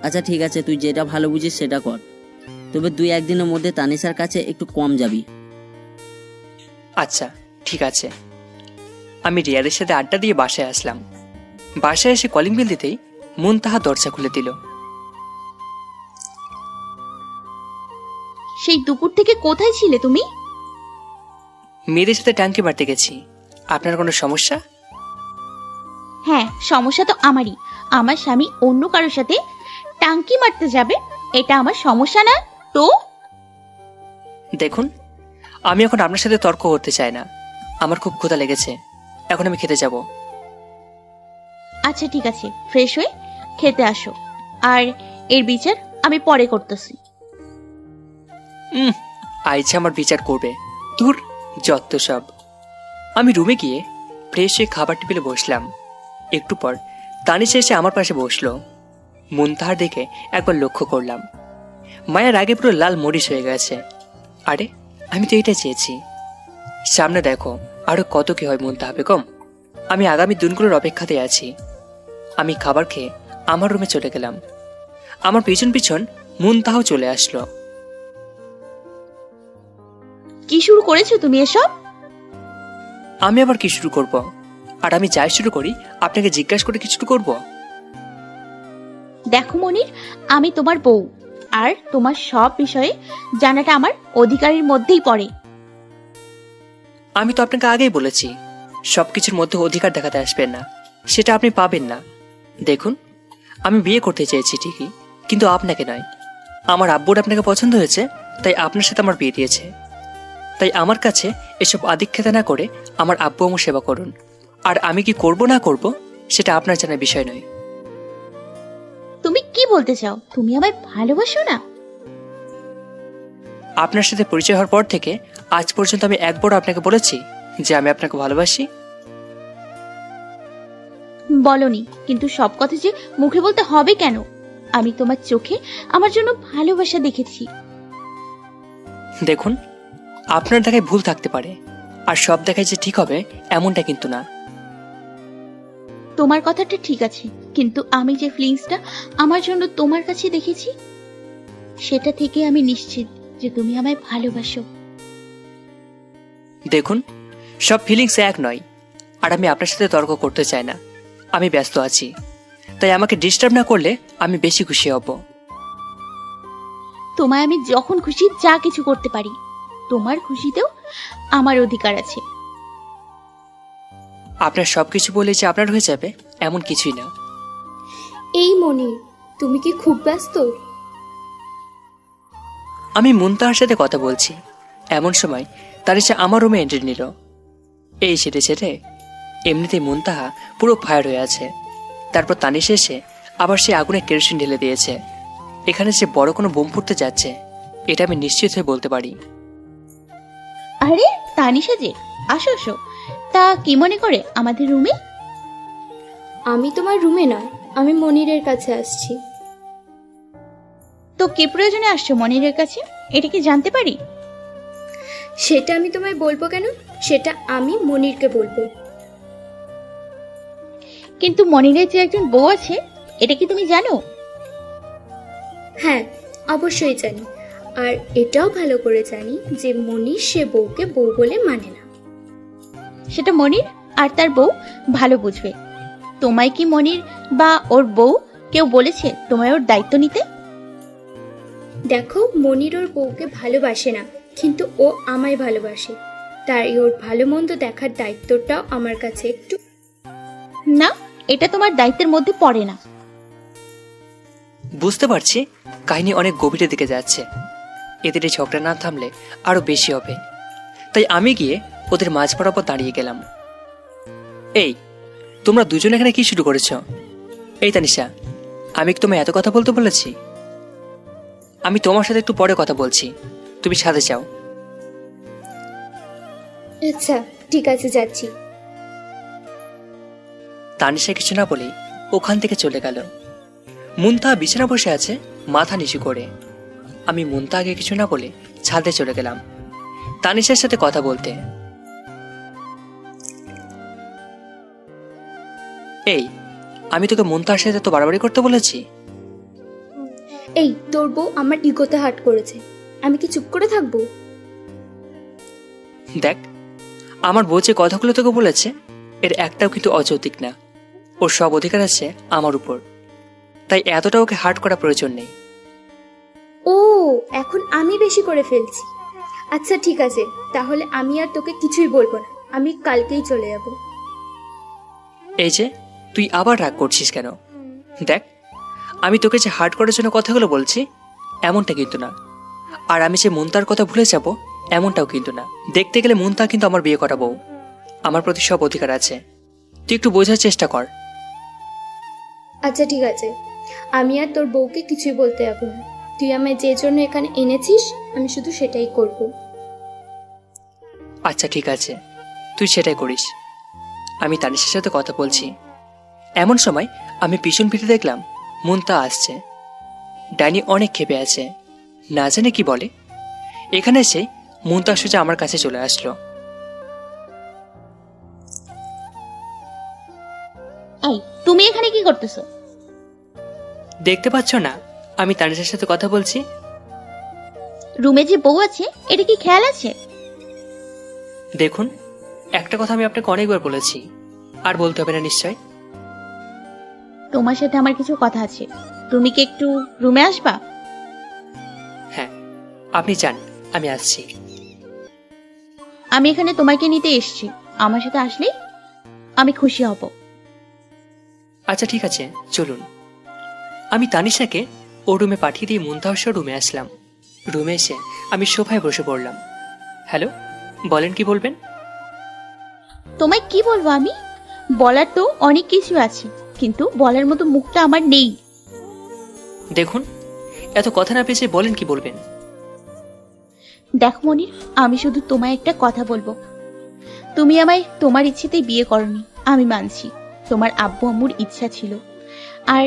C: আচ্ছা ঠিক আছে, তুই যেটা ভালো বুঝিস সেটা কর। তবে 2-1 দিনের মধ্যে তানিশার কাছে একটু কম যাবি।
A: আচ্ছা ঠিক আছে। আমি রিয়াদের সাথে আড্ডা দিয়ে বাসায় আসলাম। বাসায় এসে কলিং বেল দিতেই মুনতাহা দরজা খুলে দিল।
F: সেই দুপুর থেকে কোথায় ছিলে তুমি?
A: মেয়েদের সাথে টাঙ্কি মারতে গেছি। আপনার কোনো সমস্যা?
F: হ্যাঁ, সমস্যা তো আমারই। আমার স্বামী অন্য কারোর সাথে টাঙ্কি মারতে যাবে, এটা আমার সমস্যা না তো?
A: দেখুন, আমি এখন আপনার সাথে তর্ক করতে চাই না। আমার খুব ক্ষুধা লেগেছে, এখন আমি খেতে যাব।
F: আচ্ছা ঠিক আছে, ফ্রেশ হয়ে খেতে আসো, আর এর বিচার আমি পরে করতেছি।
A: আইছে আমার বিচার করবে? দূর, যত সব। আমি রুমে গিয়ে ফ্রেশ হয়ে খাবার টেবিলে বসলাম। একটু পর তানিশা এসে আমার পাশে বসলো। মুনতাহার দিকে একবার লক্ষ্য করলাম। মায়ের আগে পুরো লাল মরিচ হয়ে গেছে। আরে আমি তো এটাই চেয়েছি। সামনে দেখো আরো কত কি হয় মুনতাহা বেগম। আমি আগামী দিনগুলোর অপেক্ষাতে আছি। আমি খাবার খেয়ে আমার রুমে চলে গেলাম। আমার পিছন পিছন মুনতাহাও চলে আসলো।
F: কি শুরু করেছো তুমি এসব?
A: আমি আবার কি শুরু করব? আর আমি যাই শুরু করি আপনাকে জিজ্ঞাসা করে কিছু করব?
F: দেখো মনির, আমি তোমার বউ, আর তোমার সব বিষয়ে জানাটা আমার অধিকারের মধ্যেই পড়ে।
A: আমি তো আপনাকে আগেই বলেছি সবকিছুর মধ্যে অধিকার দেখাতে আসবেন না, সেটা আপনি পাবেন না। দেখুন, আমি বিয়ে করতে চেয়েছি ঠিকই, কিন্তু আপনাকে নয়। আমার আব্বুর আপনাকে পছন্দ হয়েছে, তাই আপনার সাথে আমার বিয়ে দিয়েছে। তাই আমার কাছে এসব আদিক্ষেতা না করে আমার আব্বু আমার সেবা করুন। আর আমি কি করব না করব সেটা আপনার জানার বিষয় নয়।
F: তুমি কি বলতে চাও? তুমি আমায় ভালোবাসো না?
A: আপনার সাথে পরিচয় হওয়ার পর থেকে আজ পর্যন্ত আমি একবারও আপনাকে বলেছি যে আমি আপনাকে ভালোবাসি?
F: বলনি, কিন্তু সব কথা যে মুখে বলতে হবে কেন? আমি তোমার চোখে আমার জন্য ভালোবাসা দেখেছি।
A: দেখুন, আপনার দেখায় ভুল থাকতে পারে, আর সব দেখায় যে ঠিক হবে এমনটা কিন্তু না।
F: তোমার কথাটা ঠিক আছে, কিন্তু আমি যে ফিলিংসটা আমার জন্য তোমার কাছে দেখেছি, সেটা থেকে আমি নিশ্চিত যে তুমি আমায় ভালোবাসো।
A: দেখুন, সব ফিলিংস এক নয়, আর আমি আপনার সাথে তর্ক করতে চাই না। আমি ব্যস্ত আছি, তাই আমাকে ডিস্টার্ব না করলে আমি বেশি খুশি হব।
F: তোমায় আমি যখন খুশি যা কিছু করতে পারি। তোমার খুশিতেও আমার অধিকার আছে।
A: আপনার সবকিছু বলে যে আপনার হয়ে যাবে এমন কিছুই না।
H: এই মনির, তুমি কি খুব ব্যস্ত?
A: আমি মুনতাহার সাথে কথা বলছি, এমন সময় তানিশা আমার রুমে এন্ট্রি নিল। এই ছেড়ে ছেড়ে এমনিতেই মুনতাহা পুরো ফায়ার হয়ে আছে। তারপর তানিশা এসে আবার সে আগুনে কেরোসিন ঢেলে দিয়েছে। এখানে সে বড় কোনো বোম ফুটতে যাচ্ছে, এটা আমি নিশ্চিত হয়ে বলতে পারি।
F: আরে তানিশা যে, আসো আসো। তা কি মনে করে আমাদের রুমে?
H: আমি তোমার রুমে নয়, আমি মনিরের কাছে আসছি।
F: তো কি প্রয়োজনে আসছো মনিরের কাছে, এটা কি জানতে পারি?
H: সেটা আমি তোমায় বলবো কেন? সেটা আমি মনিরকে বলবো।
F: কিন্তু মনিরের যে একজন বউ আছে, এটা কি তুমি জানো?
H: হ্যাঁ, অবশ্যই জানি। আর এটাও ভালো করে জানি যে মনির সে বউকে বউ বলে মানে না।
F: সেটা মনির আর তার বউ ভালো বুঝবে। তোমায় কি মনির বা ওর বউ কেউ বলেছে তোমায় ওর দায়িত্ব নিতে?
H: দেখো, মনির ওর বউকে ভালোবাসে না, কিন্তু ও আমায় ভালোবাসে। তাই ওর ভালো মন্দ দেখার দায়িত্বটাও আমার কাছে একটু।
F: না, এটা তোমার দায়িত্বের মধ্যে পড়ে না।
A: বুঝতে পারছি কাহিনী অনেক গভীরের দিকে যাচ্ছে। এদের এই ঝগড়া না থামলে আরো বেশি হবে। তাই আমি গিয়ে ওদের মাঝ বরাবর দাঁড়িয়ে গেলাম। এই, তোমরা দুজন এখানে কি শুরু করেছ? এই তানিশা, আমি কি তোমায় এত কথা বলতে বলেছি? আমি তোমার সাথে একটু পরে কথা বলছি, তুমি সাথে যাও।
H: আচ্ছা ঠিক আছে, যাচ্ছি।
A: তানিশা কিছু না বলেই ওখান থেকে চলে গেল। মুনতাহা বিছানা বসে আছে মাথা নিচু করে। আমি মুনতাহাকে কিছু না বলে ছাদে চলে গেলাম তানিশার সাথে কথা বলতে। এই, আমি তোকে মুনতাহার সাথে তো বাড়াবাড়ি করতে বলেছি?
H: এই, তোর বউ আমার ইগোতে হার্ট করেছে, আমি কি চুপ করে থাকবো?
A: দেখ, আমার বউ যে কথাগুলো তোকে বলেছে এর একটাও কিন্তু অযৌক্তিক না। ওর সব অধিকার আছে আমার উপর, তাই এতটা ওকে হার্ট করা প্রয়োজন নেই।
H: ও, এখন আমি বেশি করে ফেলছি। আচ্ছা ঠিক আছে, তাহলে আমি আর তোকে কিছুই বলবো না, আমি কালকেই চলে যাব।
A: এই যে, তুই আবার রাগ করছিস কেন? দেখ, আমি তোকে যে হার্ট করার জন্য কথাগুলো বলছি এমনটা কিন্তু না। আর আমি যে মুনতার কথা ভুলে যাব এমনটাও কিন্তু না। দেখতে গেলে মুনতা কিন্তু আমার বিয়ে করা বউ, আমার প্রতি সব অধিকার আছে। তুই একটু বোঝার চেষ্টা কর।
H: আচ্ছা ঠিক আছে, আমি আর তোর বউকে কিছুই বলতে যাবো না। তুই আমায় যে জন্য এখানে এনেছিস আমি শুধু সেটাই করব।
A: আচ্ছা ঠিক আছে, তুই সেটাই করিস। আমি তানিশার সাথে কথা বলছি। এমন সময় আমি পিছন ফিরে দেখলাম মুনতা আসছে। ডাইনি অনেক ক্ষেপে আছে, না জানে কি বলে। এখানে এসে মুনতা সোজা আমার কাছে চলে আসলো।
F: এই তুমি এখানে কি করতেছো?
A: দেখতে পাচ্ছ না আমি তানিশার সাথে কথা বলছি?
F: রুমে যে বউ আছে এটা কি খেয়াল আছে?
A: দেখুন, একটা কথা আমি আপনাকে অনেকবার বলেছি, আর বলতে হবে না নিশ্চয়।
F: তোমার সাথে আমার কিছু কথা আছে, তুমি কি একটু রুমে আসবা?
A: হ্যাঁ, আপনি যান, আমি আসছি।
F: আমি এখানে তোমাকে নিতে এসেছি, আমার সাথে আসলে আমি খুশি হব।
A: আচ্ছা ঠিক আছে, চলুন। আমি তানিশাকে ও রুমে পাঠিয়ে দিয়ে মুনতাহার রুমে আসলাম। রুমে এসে আমি সোফায় বসে পড়লাম। হ্যালো, বলেন কি বলবেন?
F: তোমায় কি বলবো আমি? বলার তো অনেক কিছু আছে, কিন্তু বলার মতো মুখটা আমার নেই।
A: দেখুন, এত কথা না পেয়েছে বলেন কি বলবেন।
F: দেখো মনির, আমি শুধু তোমায় একটা কথা বলবো। তুমি আমায় তোমার ইচ্ছেতেই বিয়ে করনি, আমি মানছি। তোমার আব্বু আম্মুর ইচ্ছা ছিল, আর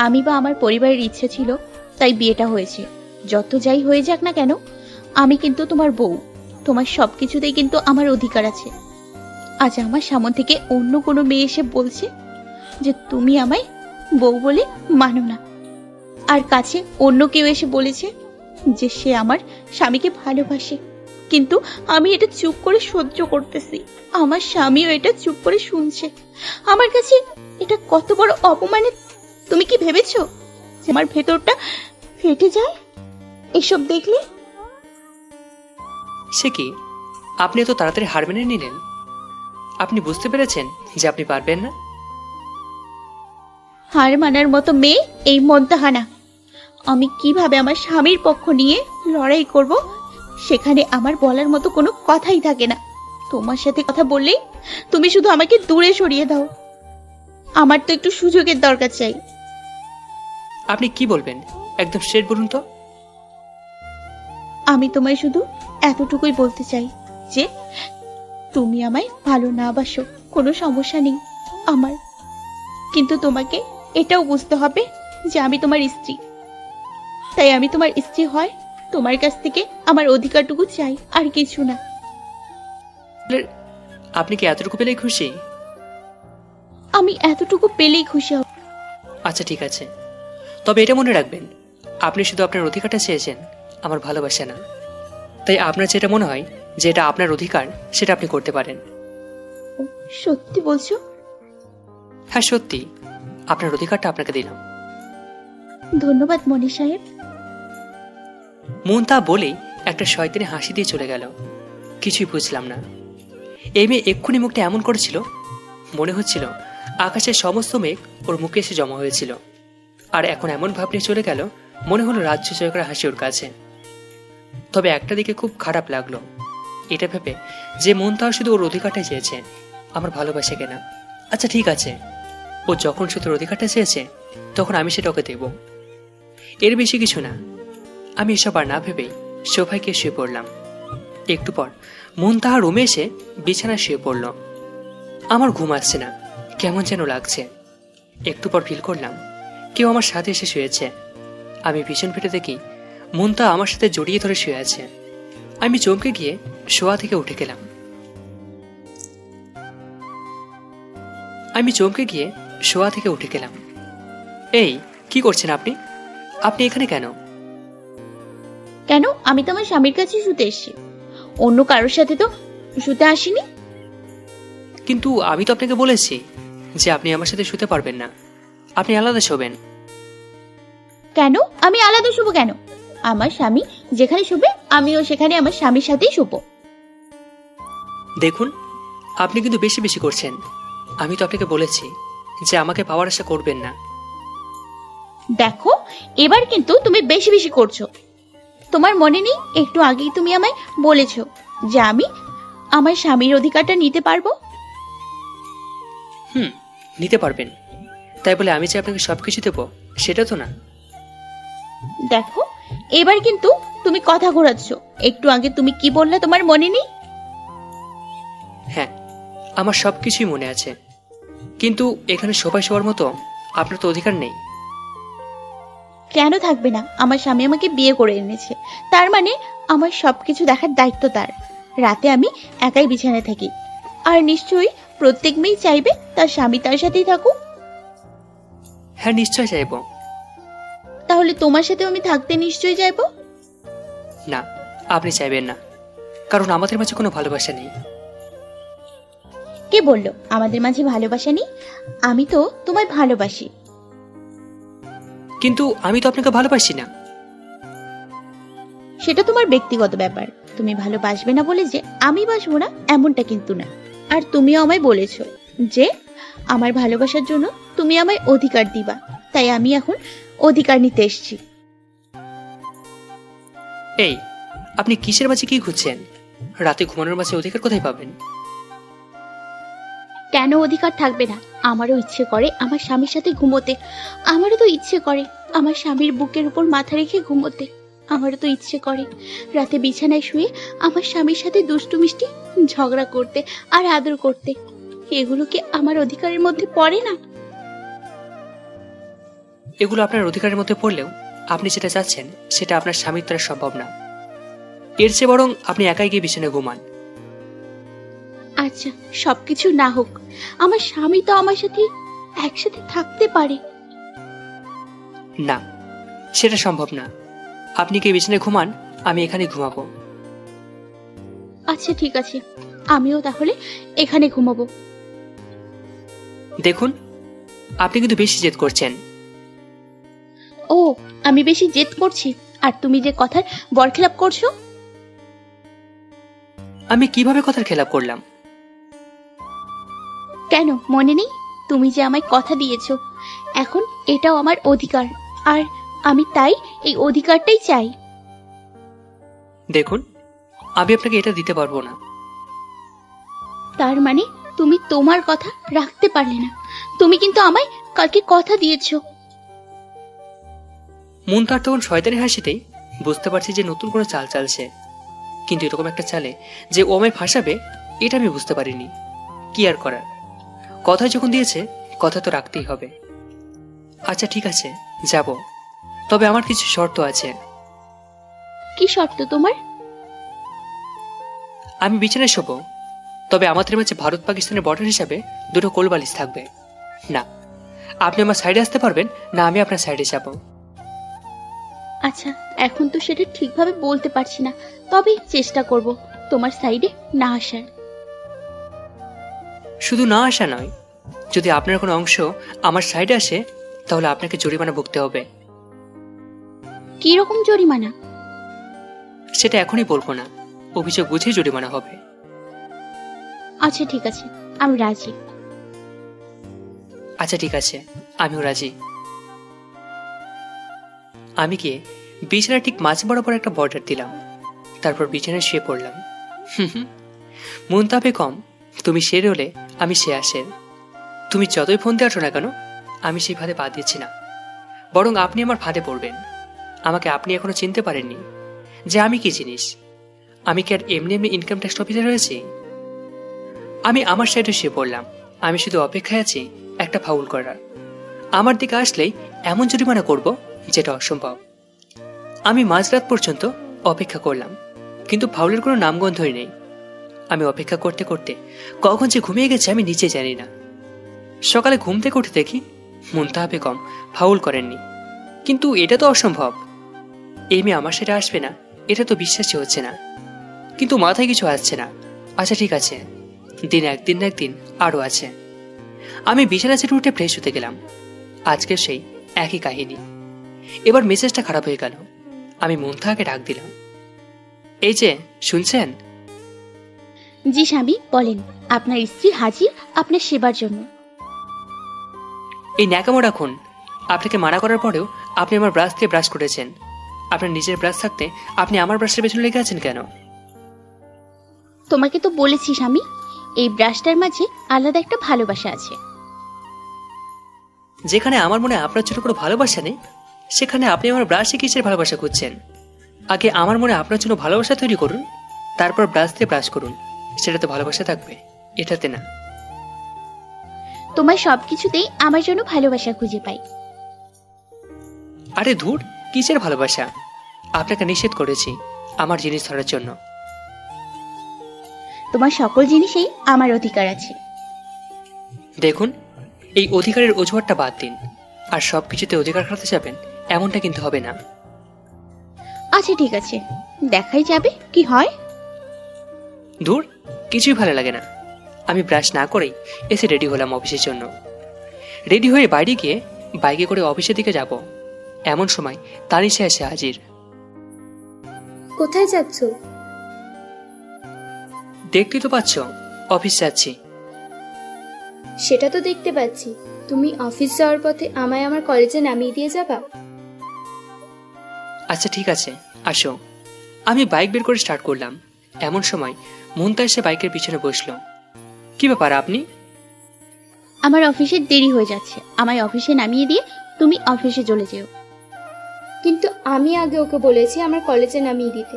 F: আমি বা আমার পরিবারের ইচ্ছা ছিল, তাই বিয়েটা হয়েছে। যত যাই হয়ে যাক না কেন, আমি কিন্তু তোমার বউ। তোমার সবকিছুতেই কিন্তু আমার অধিকার আছে। আজ আমার সামনে থেকে অন্য কোনো মেয়ে এসে বলছে যে তুমি আমায় বউ বলে মানো না, আর কাছে অন্য কেউ এসে বলেছে যে সে আমার স্বামীকে ভালোবাসে, কিন্তু আমি এটা চুপ করে সহ্য করতেছি। আমার স্বামীও এটা চুপ করে শুনছে। আমার কাছে এটা কত বড় অপমানের। তুমি কি ভেবেছো যে আমার ভেতরটা ফেটে যায় এসব দেখলে?
A: সে কি, আপনি এত তাড়াতাড়ি হার মেনে নিলেন? আপনি বুঝতে পেরেছেন যে আপনি পারবেন না?
F: হার মানার মতো মেয়ে এই মুনতাহা। আমি কিভাবে আমার স্বামীর পক্ষ নিয়ে লড়াই করব, সেখানে আমার বলার মতো কোনো কথাই থাকে না। তোমার সাথে কথা বললেই তুমি শুধু আমাকে দূরে সরিয়ে দাও। আমার তো একটু সুযোগের দরকার চাই।
A: আপনি কি বলবেন একদম স্ট্রেট বলুন তো।
F: আমি তোমায় শুধু এতটুকুই বলতে চাই যে তুমি আমায় ভালো না বাসো, কোনো সমস্যা নেই আমার, কিন্তু তোমাকে এটাও বুঝতে হবে যে আমি তোমার স্ত্রী। তাই আমি তোমার স্ত্রী হয় তোমার কাছ থেকে আমার অধিকারটুকু চাই, আর কিছু না।
A: আপনি কি এতটুকু পেলেই খুশি?
F: আমি এতটুকু পেলেই খুশি হব।
A: আচ্ছা ঠিক আছে, তবে এটা মনে রাখবেন, আপনি শুধু আপনার অধিকারটা চেয়েছেন, আমার ভালোবাসা না। তাই আপনার যেটা মনে হয় যে এটা আপনার অধিকার, সেটা আপনি করতে পারেন।
F: সত্যি বলছো?
A: হ্যাঁ সত্যি, আপনার অধিকারটা আপনাকে দিলাম।
F: ধন্যবাদ মনির সাহেব।
A: মুনতা বলেই একটা শয়তানি হাসি দিয়ে চলে গেল। কিছুই বুঝলাম না। এই মেয়ে এক্ষুনি মুখটা এমন করেছিল, মনে হচ্ছিল আকাশের সমস্ত মেঘ ওর মুখে এসে জমা হয়েছিল। আর এখন এমন ভাব নিয়ে চলে গেল, মনে হলো রাজ্য জয় করা হাসি ওর কাছে। তবে একটা দিকে খুব খারাপ লাগলো, এটা ভেবে যে মুনতা শুধু ওর অধিকারটাই চেয়েছে, আমার ভালোবাসে কেনা। আচ্ছা ঠিক আছে, ও যখন শুধু ওর অধিকারটা চেয়েছে, তখন আমি সেটা ওকে দেব, এর বেশি কিছু না। আমি এসব আর না ভেবেই সোফায় গিয়ে শুয়ে পড়লাম। একটু পর মুনতাহা রুমে এসে বিছানায় শুয়ে পড়ল। আমার ঘুম আসছে না, কেমন যেন লাগছে। একটু পর ফিল করলাম কেউ আমার সাথে এসে শুয়েছে। আমি পিছন ফিরে দেখি মুনতাহা আমার সাথে জড়িয়ে ধরে শুয়ে আছে। আমি চমকে গিয়ে শোয়া থেকে উঠে গেলাম। এই কি করছেন আপনি? আপনি এখানে কেন?
F: কেন? আমি তো আমার স্বামীর কাছে শুতে এসেছি, অন্য কারোর সাথে তো শুতে আসিনি।
A: কিন্তু আমি তো আপনাকে বলেছি যে আপনি আমার সাথে শুতে পারবেন না, আপনি আলাদা শোবেন।
F: কেন আমি আলাদা শুবো কেন? আমার স্বামী যেখানে শুবে আমিও সেখানে আমার স্বামীর সাথেই শুবো।
A: দেখুন, আপনি কিন্তু বেশি বেশি করছেন। আমি তো আপনাকে বলেছি যে আমাকে পাওয়ার আশা করবেন না।
F: দেখো, এবার কিন্তু তুমি বেশি বেশি করছো। তোমার মনে নেই একটু আগেই তুমি আমায় বলেছো যে আমি আমার স্বামীর অধিকারটা নিতে পারবো?
A: নিতে পারবেন, তাই বলে আমি যে আপনাকে সবকিছু দেবো সেটা তো না।
F: দেখো, এবার কিন্তু তুমি কথা ঘোরাচ্ছ। একটু আগে তুমি কি বললে তোমার মনে নেই?
A: হ্যাঁ, আমার সব কিছুই মনে আছে, কিন্তু এখানে সবাই সবার মতো আপনার তো অধিকার নেই।
F: কেন থাকবে না? আমার স্বামী আমাকে বিয়ে করে এনেছে, তার মানে আমার সবকিছু দেখার দায়িত্ব তার। রাতে আমি একাই বিছানায় থাকি, আর নিশ্চয়ই প্রত্যেক মেয়ে চাইবে তার স্বামী তার সাথেই থাকুক।
A: হ্যাঁ, নিশ্চয় চাইব।
F: তাহলে তোমার সাথে আমি থাকতে নিশ্চয়ই চাইবো।
A: না, আপনি চাইবেন না, কারণ আমাদের মাঝে কোনো ভালোবাসা নেই।
F: কে বললো আমাদের মাঝে ভালোবাসা নেই? আমি তো তোমায় ভালোবাসি।
A: কিন্তু আমি তো আপনাকে ভালোবাসি না।
F: সেটা তোমার ব্যক্তিগত ব্যাপার। তুমি ভালোবাসবে না বলে যে আমি বাসবো না এমনটা কিন্তু না। আর তুমিও আমায় বলেছো যে আমার ভালোবাসার জন্য তুমি আমায় অধিকার দিবা, তাই আমি এখন অধিকার নিতে এসেছি।
A: এই, আপনি কিসের মাঝে কি খুঁজছেন? রাতে ঘুমানোর মাঝে অধিকার কোথায় পাবেন?
F: কেন অধিকার থাকবে না? আমারও ইচ্ছে করে আমার স্বামীর সাথে ঘুমোতে, আমারও তো ইচ্ছে করে আমার স্বামীর বুকের উপর মাথা রেখে ঘুমোতে, আমারও তো ইচ্ছে করে রাতে বিছানায় শুয়ে আমার স্বামীর সাথে দুষ্টু মিষ্টি ঝগড়া করতে আর আদর করতে। এগুলো কি আমার অধিকারের মধ্যে পড়ে না?
A: এগুলো আপনার অধিকারের মধ্যে পড়লেও আপনি যেটা চাচ্ছেন সেটা আপনার স্বামীর দ্বারা সম্ভব না। এর চেয়ে বরং আপনি একাই গিয়ে বিছানায় ঘুমান।
F: আচ্ছা, সবকিছু না হোক, আমার স্বামী তো আমার সাথে একসাথে থাকতে পারে।
A: না, সেটা সম্ভব না। আপনি গিয়ে বিছানায় ঘুমান, আমি এখানে ঘুমাবো।
F: আচ্ছা ঠিক আছে, আমিও তাহলে এখানে ঘুমাবো।
A: দেখুন, আপনি কিন্তু বেশি জেদ করছেন।
F: ও, আমি বেশি জেদ করছি? আর তুমি যে কথার বরখেলাপ করছো।
A: আমি কিভাবে কথার খেলাপ করলাম?
F: কেন মনে নেই? তুমি যে আমায় কথা দিয়েছো, এখন এটাও আমার অধিকার, আর আমি তাই এই অধিকারটাই চাই।
A: দেখুন, আমি আপনাকে এটা দিতে পারবো না।
F: তার মানে তুমি তোমার কথা রাখতে পারলে না? তুমি কিন্তু আমায় কালকে কথা দিয়েছো।
A: মন তার তখন শয়তানি হাসিতেই বুঝতে পারছি যে নতুন কোনো চাল চালছে, কিন্তু এরকম একটা চালে যে ও আমায় ফাঁসাবে এটা আমি বুঝতে পারিনি। কি আর করার, কথা যখন দিয়েছে কথা তো রাখতেই হবে। আচ্ছা ঠিক আছে, যাব, তবে আমার কিছু শর্ত আছে।
F: কি শর্ত তোমার?
A: আমি বিছানায় শোবো, তবে আমাদের মাঝে ভারত পাকিস্তানের বর্ডার হিসাবে দুটো কোলবালিশ থাকবে। না, আপনি আমার সাইডে আসতে পারবেন না, আমি আপনার সাইডে যাব।
F: আচ্ছা, এখন তো সেটা ঠিকভাবে বলতে পারছি না, তবে চেষ্টা করব তোমার সাইডে না আসার।
A: শুধু না আসা নয়, যদি আপনার কোনো অংশ আমার সাইডে আসে তাহলে আপনাকে জরিমানা ভুগতে হবে।
F: কি রকম জরিমানা?
A: সেটা এখনই বলবো না, অভিযোগ বুঝে জরিমানা হবে।
F: আচ্ছা ঠিক আছে, আমি রাজি।
A: আচ্ছা ঠিক আছে, আমিও রাজি। আমি গিয়ে বিছানার ঠিক মাঝ বরাবর একটা বর্ডার দিলাম, তারপর বিছানায় শুয়ে পড়লাম। মুনতাবে কম, তুমি শের হলে আমি সে আসের। তুমি যতই ফোন দিয়ে আসো না কেন, আমি সেই ফাঁদে পা দিচ্ছি না, বরং আপনি আমার ফাঁদে পড়বেন। আমাকে আপনি এখনো চিনতে পারেননি যে আমি কি জিনিস। আমি কি আর এমনি এমনি ইনকাম ট্যাক্স অফিসার হয়েছি? আমি আমার সাইডে শুয়ে পড়লাম। আমি শুধু অপেক্ষায় আছি একটা ফাউল করার। আমার দিকে আসলেই এমন জরিমানা করব যেটা অসম্ভব। আমি মাঝরাত পর্যন্ত অপেক্ষা করলাম, কিন্তু ফাউলের কোনো নামগন্ধই নেই। আমি অপেক্ষা করতে করতে কখন যে ঘুমিয়ে গেছে আমি নিজে জানি না। সকালে ঘুম থেকে উঠে দেখি মুনতাহা বেগম ফাউল করেননি, কিন্তু এটা তো অসম্ভব। এই মেয়ে আমার সাথে আসবে না, এটা তো বিশ্বাসই হচ্ছে না, কিন্তু মাথায় কিছু আসছে না। আচ্ছা ঠিক আছে, দিন একদিন না একদিন আরও আছে। আমি বিছানা ছেড়ে উঠে ফ্রেশ হতে গেলাম। আজকে সেই একই কাহিনী। এবার মেসেজটা খারাপ হয়ে গেল। আমি মুনতাহাকে ডাক দিলাম। এই যে শুনছেন?
F: জি স্বামী, বলেন। আপনার স্ত্রী হাজির আপনার সেবার জন্য।
A: এই ন্যাকামো রাখুন। আপনাকে মানা করার পরেও আপনি আমার ব্রাশ দিয়ে ব্রাশ করেছেন। আপনার নিজের ব্রাশ থাকতে আপনি আমার ব্রাশের পেছনে লেগে আছেন কেন?
F: তোমাকে তো বলেছি স্বামী, এই ব্রাশটার মাঝে আলাদা একটা ভালোবাসা আছে।
A: যেখানে আমার মনে আপনার জন্য কোনো ভালোবাসা নেই, সেখানে আপনি আমার ব্রাশে কিসের ভালোবাসা খুঁজছেন? আগে আমার মনে আপনার জন্য ভালোবাসা তৈরি করুন, তারপর ব্রাশ দিয়ে ব্রাশ করুন। সেটাতে ভালোবাসা থাকবে, এটাতে না।
F: তোমার সবকিছুতেই আমার জন্য ভালোবাসা খুঁজে পাই।
A: আরে ধুর, কিসের ভালোবাসা? আপনাকে নিষেধ করেছি আমার জিনিস ধরার জন্য।
F: তোমার সকল জিনিসেই আমার অধিকার আছে।
A: দেখুন, এই অধিকারের অজুহাতটা বাদ দিন, আর সবকিছুতে অধিকার খাটাতে যাবেন এমনটা কিন্তু হবে না।
F: আচ্ছা ঠিক আছে, দেখাই যাবে কি হয়।
A: ধুর, কিছুই ভালো লাগে না। আমি ব্রাশ না করেই এসে রেডি হলাম অফিসের জন্য। রেডি হয়ে বাইরে গিয়ে বাইকে করে অফিসের দিকে যাব, এমন সময় তানিশা এসে হাজির।
H: কোথায় যাচ্ছ?
A: দেখতেই তো পাচ্ছ, অফিস যাচ্ছি।
H: সেটা তো দেখতে পাচ্ছি। তুমি অফিস যাওয়ার পথে আমায় আমার কলেজে নামিয়ে দিয়ে যাবা?
A: আচ্ছা ঠিক আছে, আসো। আমি বাইক বের করে স্টার্ট করলাম, এমন সময় মুনতা এসে বাইকের পিছনে বসলো। কি ব্যাপার আপনি?
F: আমার অফিসে দেরি হয়ে যাচ্ছে, আমায় অফিসে নামিয়ে দিয়ে তুমি অফিসে চলে যেও।
H: কিন্তু আমি আগে ওকে বলেছি আমার কলেজে নামিয়ে দিতে।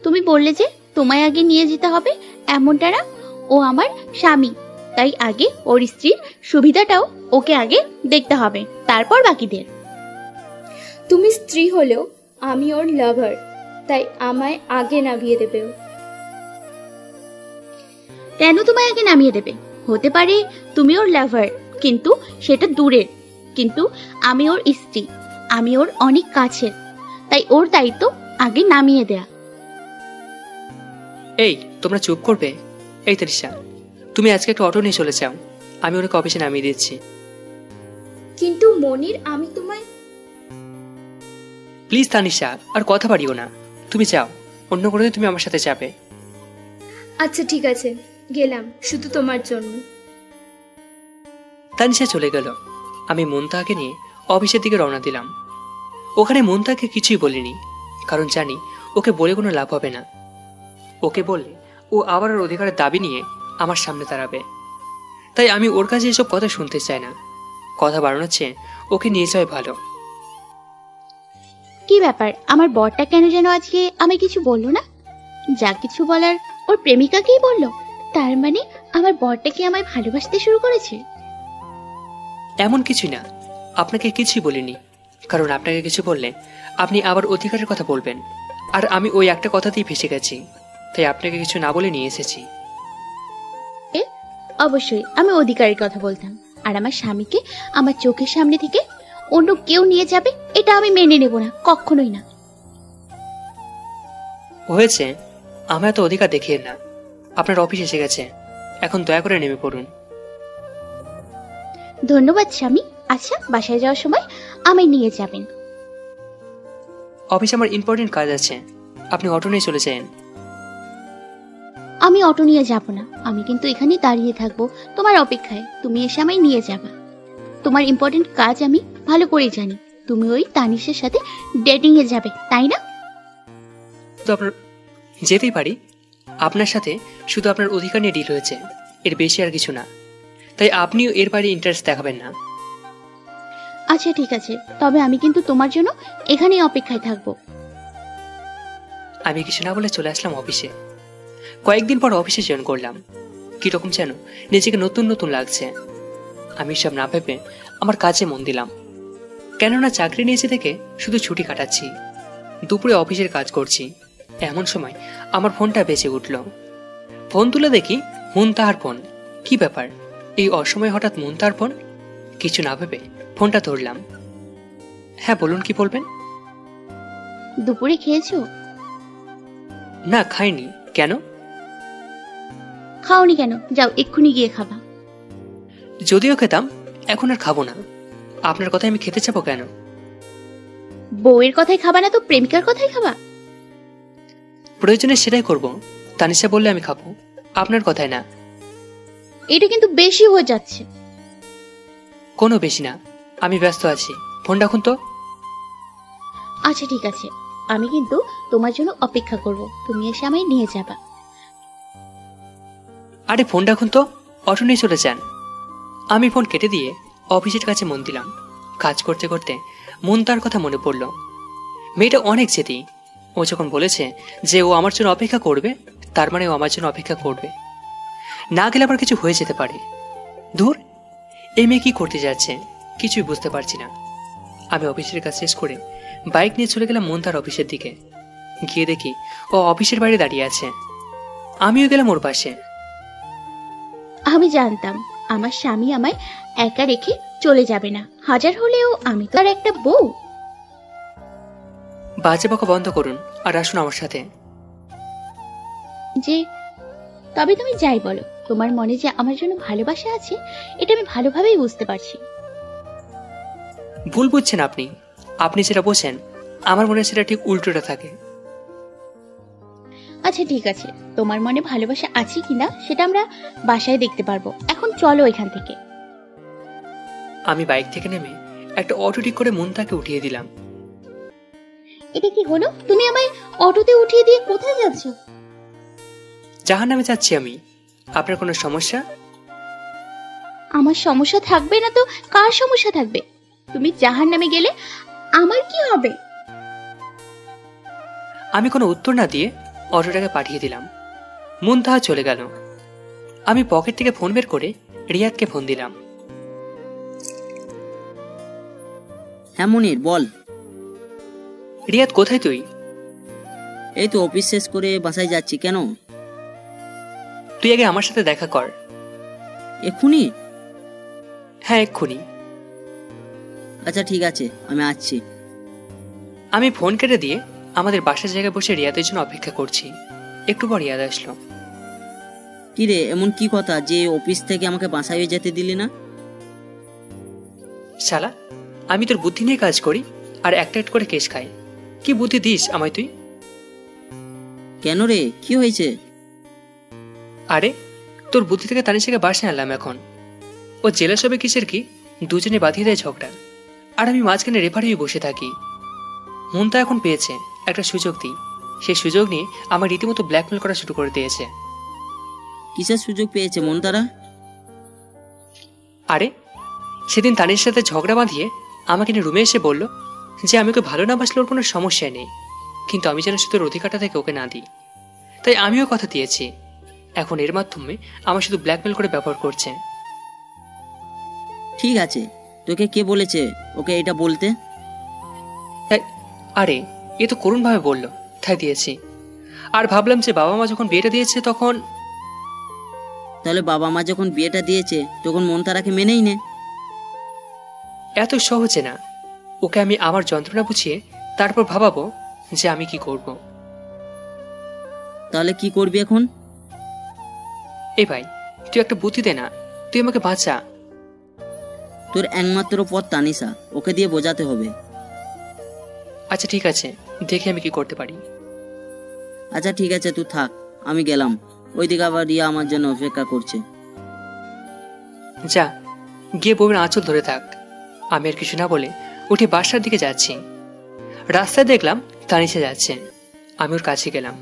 F: তুমি বললে যে তোমায় আগে নিয়ে যেতে হবে, এমনটা না। ও আমার স্বামী, তাই আগে ওর স্ত্রীর সুবিধাটাও ওকে আগে দেখতে হবে, তারপর বাকিদের।
H: তুমি স্ত্রী হলেও আমি ওর লাভার, তাই আমায় আগে নামিয়ে দেবে ও।
F: কেন তোমায় আগে নামিয়ে দেবে? হতে পারে তুমি ওর লাভার, কিন্তু সেটা দূরের। কিন্তু আমি ওর স্ত্রী, আমি ওর অনেক কাছের, তাই ওর দায়িত্ব আগে নামিয়ে দেয়া।
A: এই, তোমরা চুপ করবে? এই তানিশা, তুমি আজকে একটা অটো নিয়ে চলে যাও, আমি ওনাকে অফিসে নামিয়ে দিচ্ছি।
H: কিন্তু মনির, আমি তোমায়।
A: প্লিজ তানিশা, আর কথা বাড়িও না। তুমি যাও, অন্য কোনো দিন তুমি আমার সাথে যাবে।
H: আচ্ছা ঠিক আছে, গেলাম শুধু তোমার জন্য।
A: তানিশা চলে গেল। আমি মুনতাহাকে নিয়ে অফিসের দিকে রওনা দিলাম। ওখানে মুনতাহাকে কিছুই বলিনি, কারণ জানি ওকে বলে কোনো লাভ হবে না। ওকে বললে ও আবার ওর অধিকারের দাবি নিয়ে আমার সামনে দাঁড়াবে, তাই আমি ওর কাছে এসব কথা শুনতে চাই না। কথা বাড়ানোর চেয়ে ওকে নিয়ে যাওয়াই ভালো।
F: কি ব্যাপার, আমার বরটা কেন যেন আজকে আমি কিছু বললো না? যা কিছু বলার ওর প্রেমিকাকেই বললো। তার মানে আমার বরটা কি আমায় ভালোবাসতে শুরু করেছে?
A: এমন কিছু না, আপনাকে কিছুই বলিনি, কারণ আপনাকে কিছু বললে আপনি আবার অধিকারের কথা বলবেন, আর আমি ওই একটা কথাতেই ফেসে গেছি, তাই আপনাকে কিছু না বলে নিয়ে এসেছি।
F: অবশ্যই আমি অধিকারের কথা বলতাম, আর আমার স্বামীকে আমার চোখের সামনে থেকে অন্য কেউ নিয়ে যাবে এটা আমি মেনে নেব না, কখনোই না।
A: হয়েছে, আমার এত অধিকার দেখিয়ে না। আপনার অফিস এসে গেছে, এখন দয়া করে নেমে পড়ুন।
F: ধন্যবাদ স্বামী। আচ্ছা, বাসায় যাওয়ার সময় আমায় নিয়ে যাবেন।
A: অফিসে আমার ইম্পর্টেন্ট কাজ আছে, আপনি অটো নিয়ে চলে যান।
F: আমি অটো নিয়ে যাব না, আমি কিন্তু এখানে দাঁড়িয়ে থাকবো তোমার অপেক্ষায়। তুমি এসে আমায় নিয়ে যাবা। তোমার ইম্পর্টেন্ট কাজ আমি ভালো করে জানি। তুমি ওই তানিশের সাথে ডেটিং এ যাবে, তাই না?
A: তো আপনার যেতেই পারি, আপনার সাথে শুধু আপনার অধিকার নিয়ে ডিল হয়েছে, এর বেশি আর কিছু না, তাই আপনিও এর বাইরে ইন্টারেস্ট দেখাবেন না।
F: আচ্ছা ঠিক আছে, তবে আমি কিন্তু তোমার জন্য এখানেই অপেক্ষায় থাকবো।
A: আমি কিছু না বলে চলে আসলাম অফিসে। কয়েকদিন পর অফিসে জয়েন করলাম। কিরকম যেন নিজেকে নতুন নতুন লাগছে। আমি সব না ভেবে আমার কাজে মন দিলাম, কেননা চাকরি নিয়েছে থেকে শুধু ছুটি কাটাচ্ছি, দুপুরে অফিসের কাজ করছি। এমন সময় আমার ফোনটা বেজে উঠল। ফোন তুলে দেখি মুনতাহার ফোন। কি ব্যাপার, এই অসময়ে হঠাৎ মুনতাহার ফোন? কিছু না ভেবে ফোনটা ধরলাম। হ্যাঁ বলুন, কি বলবেন?
F: দুপুরে খেয়েছো?
A: না, খাইনি। কেন?
F: খাওনি কেন? যাও এক্ষুনি গিয়ে খাবা।
A: যদিও খেতাম, এখন আর খাবো না। আপনার কথায় আমি খেতে চাবো কেন?
F: বউয়ের কথাই খাবা না তো প্রেমিকার কথাই খাবা?
A: প্রয়োজনে সেটাই করব। তানিশা বললে আমি খাবো, আপনার কথায় না।
F: এটা কিন্তু বেশি হয়ে যাচ্ছে।
A: কোনো বেশি না, আমি ব্যস্ত আছি। ফোন রাখুন তো।
F: আচ্ছা ঠিক আছে, আমি কিন্তু তোমার জন্য অপেক্ষা করব, তুমি এসে আমায় নিয়ে যাবা।
A: আরে ফোন রাখুন তো, অটো নিয়ে চলে যান। আমি ফোন কেটে দিয়ে অফিসের কাছে মন দিলাম। কাজ করতে করতে মন তার কথা মনে পড়ল। মেয়েটা অনেক জেদি। ও যখন বলেছে যে ও আমার জন্য অপেক্ষা করবে, তার মানে ও আমার জন্য অপেক্ষা করবে। না গেলে আবার কিছু হয়ে যেতে পারে। দূর, এই মেয়ে কি করতে যাচ্ছে কিছুই বুঝতে পারছি না। আমি অফিসের কাজ শেষ করে বাইক নিয়ে চলে গেলাম মন্তার অফিসের দিকে। গিয়ে দেখি ও অফিসের বাইরে দাঁড়িয়ে আছে, আমিও গেলাম ওর পাশে।
F: আমি জানতাম আমার স্বামী আমায় একা রেখে চলে যাবে না, হাজার হলেও আমি তো আর একটা বউ।
A: বাজে বকা বন্ধ করুন আর আসুন আমার সাথে।
F: যে তবে তুমি যাই বলো, তোমার মনে যে আমার জন্য ভালোবাসা আছে এটা আমি ভালোভাবেই বুঝতে পারছি।
A: ভুল বুঝছেন আপনি। আপনি যেটা বোঝেন আমার মনে সেটা ঠিক উল্টোটা থাকে।
F: আচ্ছা ঠিক আছে, তোমার মনে ভালোবাসা আছে কিনা সেটা আমরা বাসায় দেখতে পারবো। এখন চলো এখান থেকে।
A: আমি বাইক থেকে নেমে একটা অটো ঠিক করে মন্তাকে উঠিয়ে দিলাম।
F: এটা কি হলো? তুমি আমায় অটোতে উঠিয়ে দিয়ে কোথায় যাচ্ছ?
A: জাহান্নামে যাচ্ছি আমি। আপনার কোনো সমস্যা?
F: আমার সমস্যা থাকবে না তো কার সমস্যা থাকবে? তুমি জাহান্নামে গেলে আমার কি হবে?
A: আমি কোনো উত্তর না দিয়ে অটোটাকে পাঠিয়ে দিলাম। মুনতাহা চলে গেল। আমি পকেট থেকে ফোন বের করে রিয়াদকে ফোন দিলাম।
C: হ্যাঁ মনির, বল।
A: রিয়াদ, কোথায় তুই?
C: এই তো অফিস শেষ করে বাসায় যাচ্ছি। কেন?
A: তুই আগে আমার সাথে দেখা কর।
C: এক্ষুনি?
A: হ্যাঁ, এক্ষুনি।
C: আচ্ছা ঠিক আছে, আমি আসছি।
A: আমি ফোন কেটে দিয়ে আমাদের বাসার জায়গায় বসে রিয়াদের জন্য অপেক্ষা করছি। একটু পর রিয়াদ আসলো।
C: কি রে, এমন কি কথা যে অফিস থেকে আমাকে বাসায় যেতে দিলি না?
A: শালা, আমি তোর বুদ্ধি নিয়ে কাজ করি আর একটা একটা করে কেস খাই। কি বুদ্ধি দিস আমায় তুই?
C: কেন রে, কি হয়েছে?
A: আরে, তোর বুদ্ধি থেকে তানিশাকে বাসায় আনলাম এখন। ও জেলাস হবে কিসের কি, দুজনে বাঁধিয়ে দেয় ঝগড়া, আর আমি মাঝখানে রেফার হয়ে বসে থাকি। মুনতা এখন পেয়েছে একটা সুযোগ দিই, সেই সুযোগ নিয়ে আমার রীতিমতো ব্ল্যাকমেল করা শুরু করে দিয়েছে।
C: কিসের সুযোগ পেয়েছে মন তারা?
A: আরে, সেদিন তানির সাথে ঝগড়া বাঁধিয়ে আমাকে নিয়ে রুমে এসে বলল যে আমি ওকে ভালো না বাসলে ওর কোনো সমস্যা নেই, কিন্তু আমি যেন শুধু অধিকারটা থেকে ওকে না দিই। তাই আমিও কথা দিয়েছি। এখন এর মাধ্যমে আমার শুধু ব্ল্যাকমেল করে ব্যবহার করছে।
C: ঠিক আছে, তোকে কে বলেছে ওকে এটা বলতে?
A: আরে, এ তো করুণ ভাবে বললো, তাই দিয়েছি। আর ভাবলাম যে বাবা মা যখন বিয়েটা দিয়েছে তখন।
C: তাহলে বাবা মা যখন বিয়েটা দিয়েছে তখন মন তারাকে মেনেই নে।
A: এত সহজে না। ওকে আমি আমার যন্ত্রণা বুঝিয়ে তারপর ভাবাবো যে আমি কি করব।
C: তাহলে কি করবি এখন?
A: এ ভাই, তুই একটা বুদ্ধি দে না, তুই আমাকে বাঁচা।
C: তোর একমাত্র পথ তানিশা, ওকে দিয়ে বোঝাতে হবে।
A: আচ্ছা ঠিক আছে, দেখে আমি কি করতে পারি।
C: আচ্ছা ঠিক আছে, তুই থাক, আমি গেলাম। ওইদিকে আবার রিয়া আমার জন্য অপেক্ষা করছে।
A: যা, গিয়ে বউয়ের আঁচল ধরে থাক। আমি আর কিছু না বলে উঠে বাসার দিকে যাচ্ছি। রাস্তায় দেখলাম তানিশা যাচ্ছে, আমি ওর কাছে গেলাম।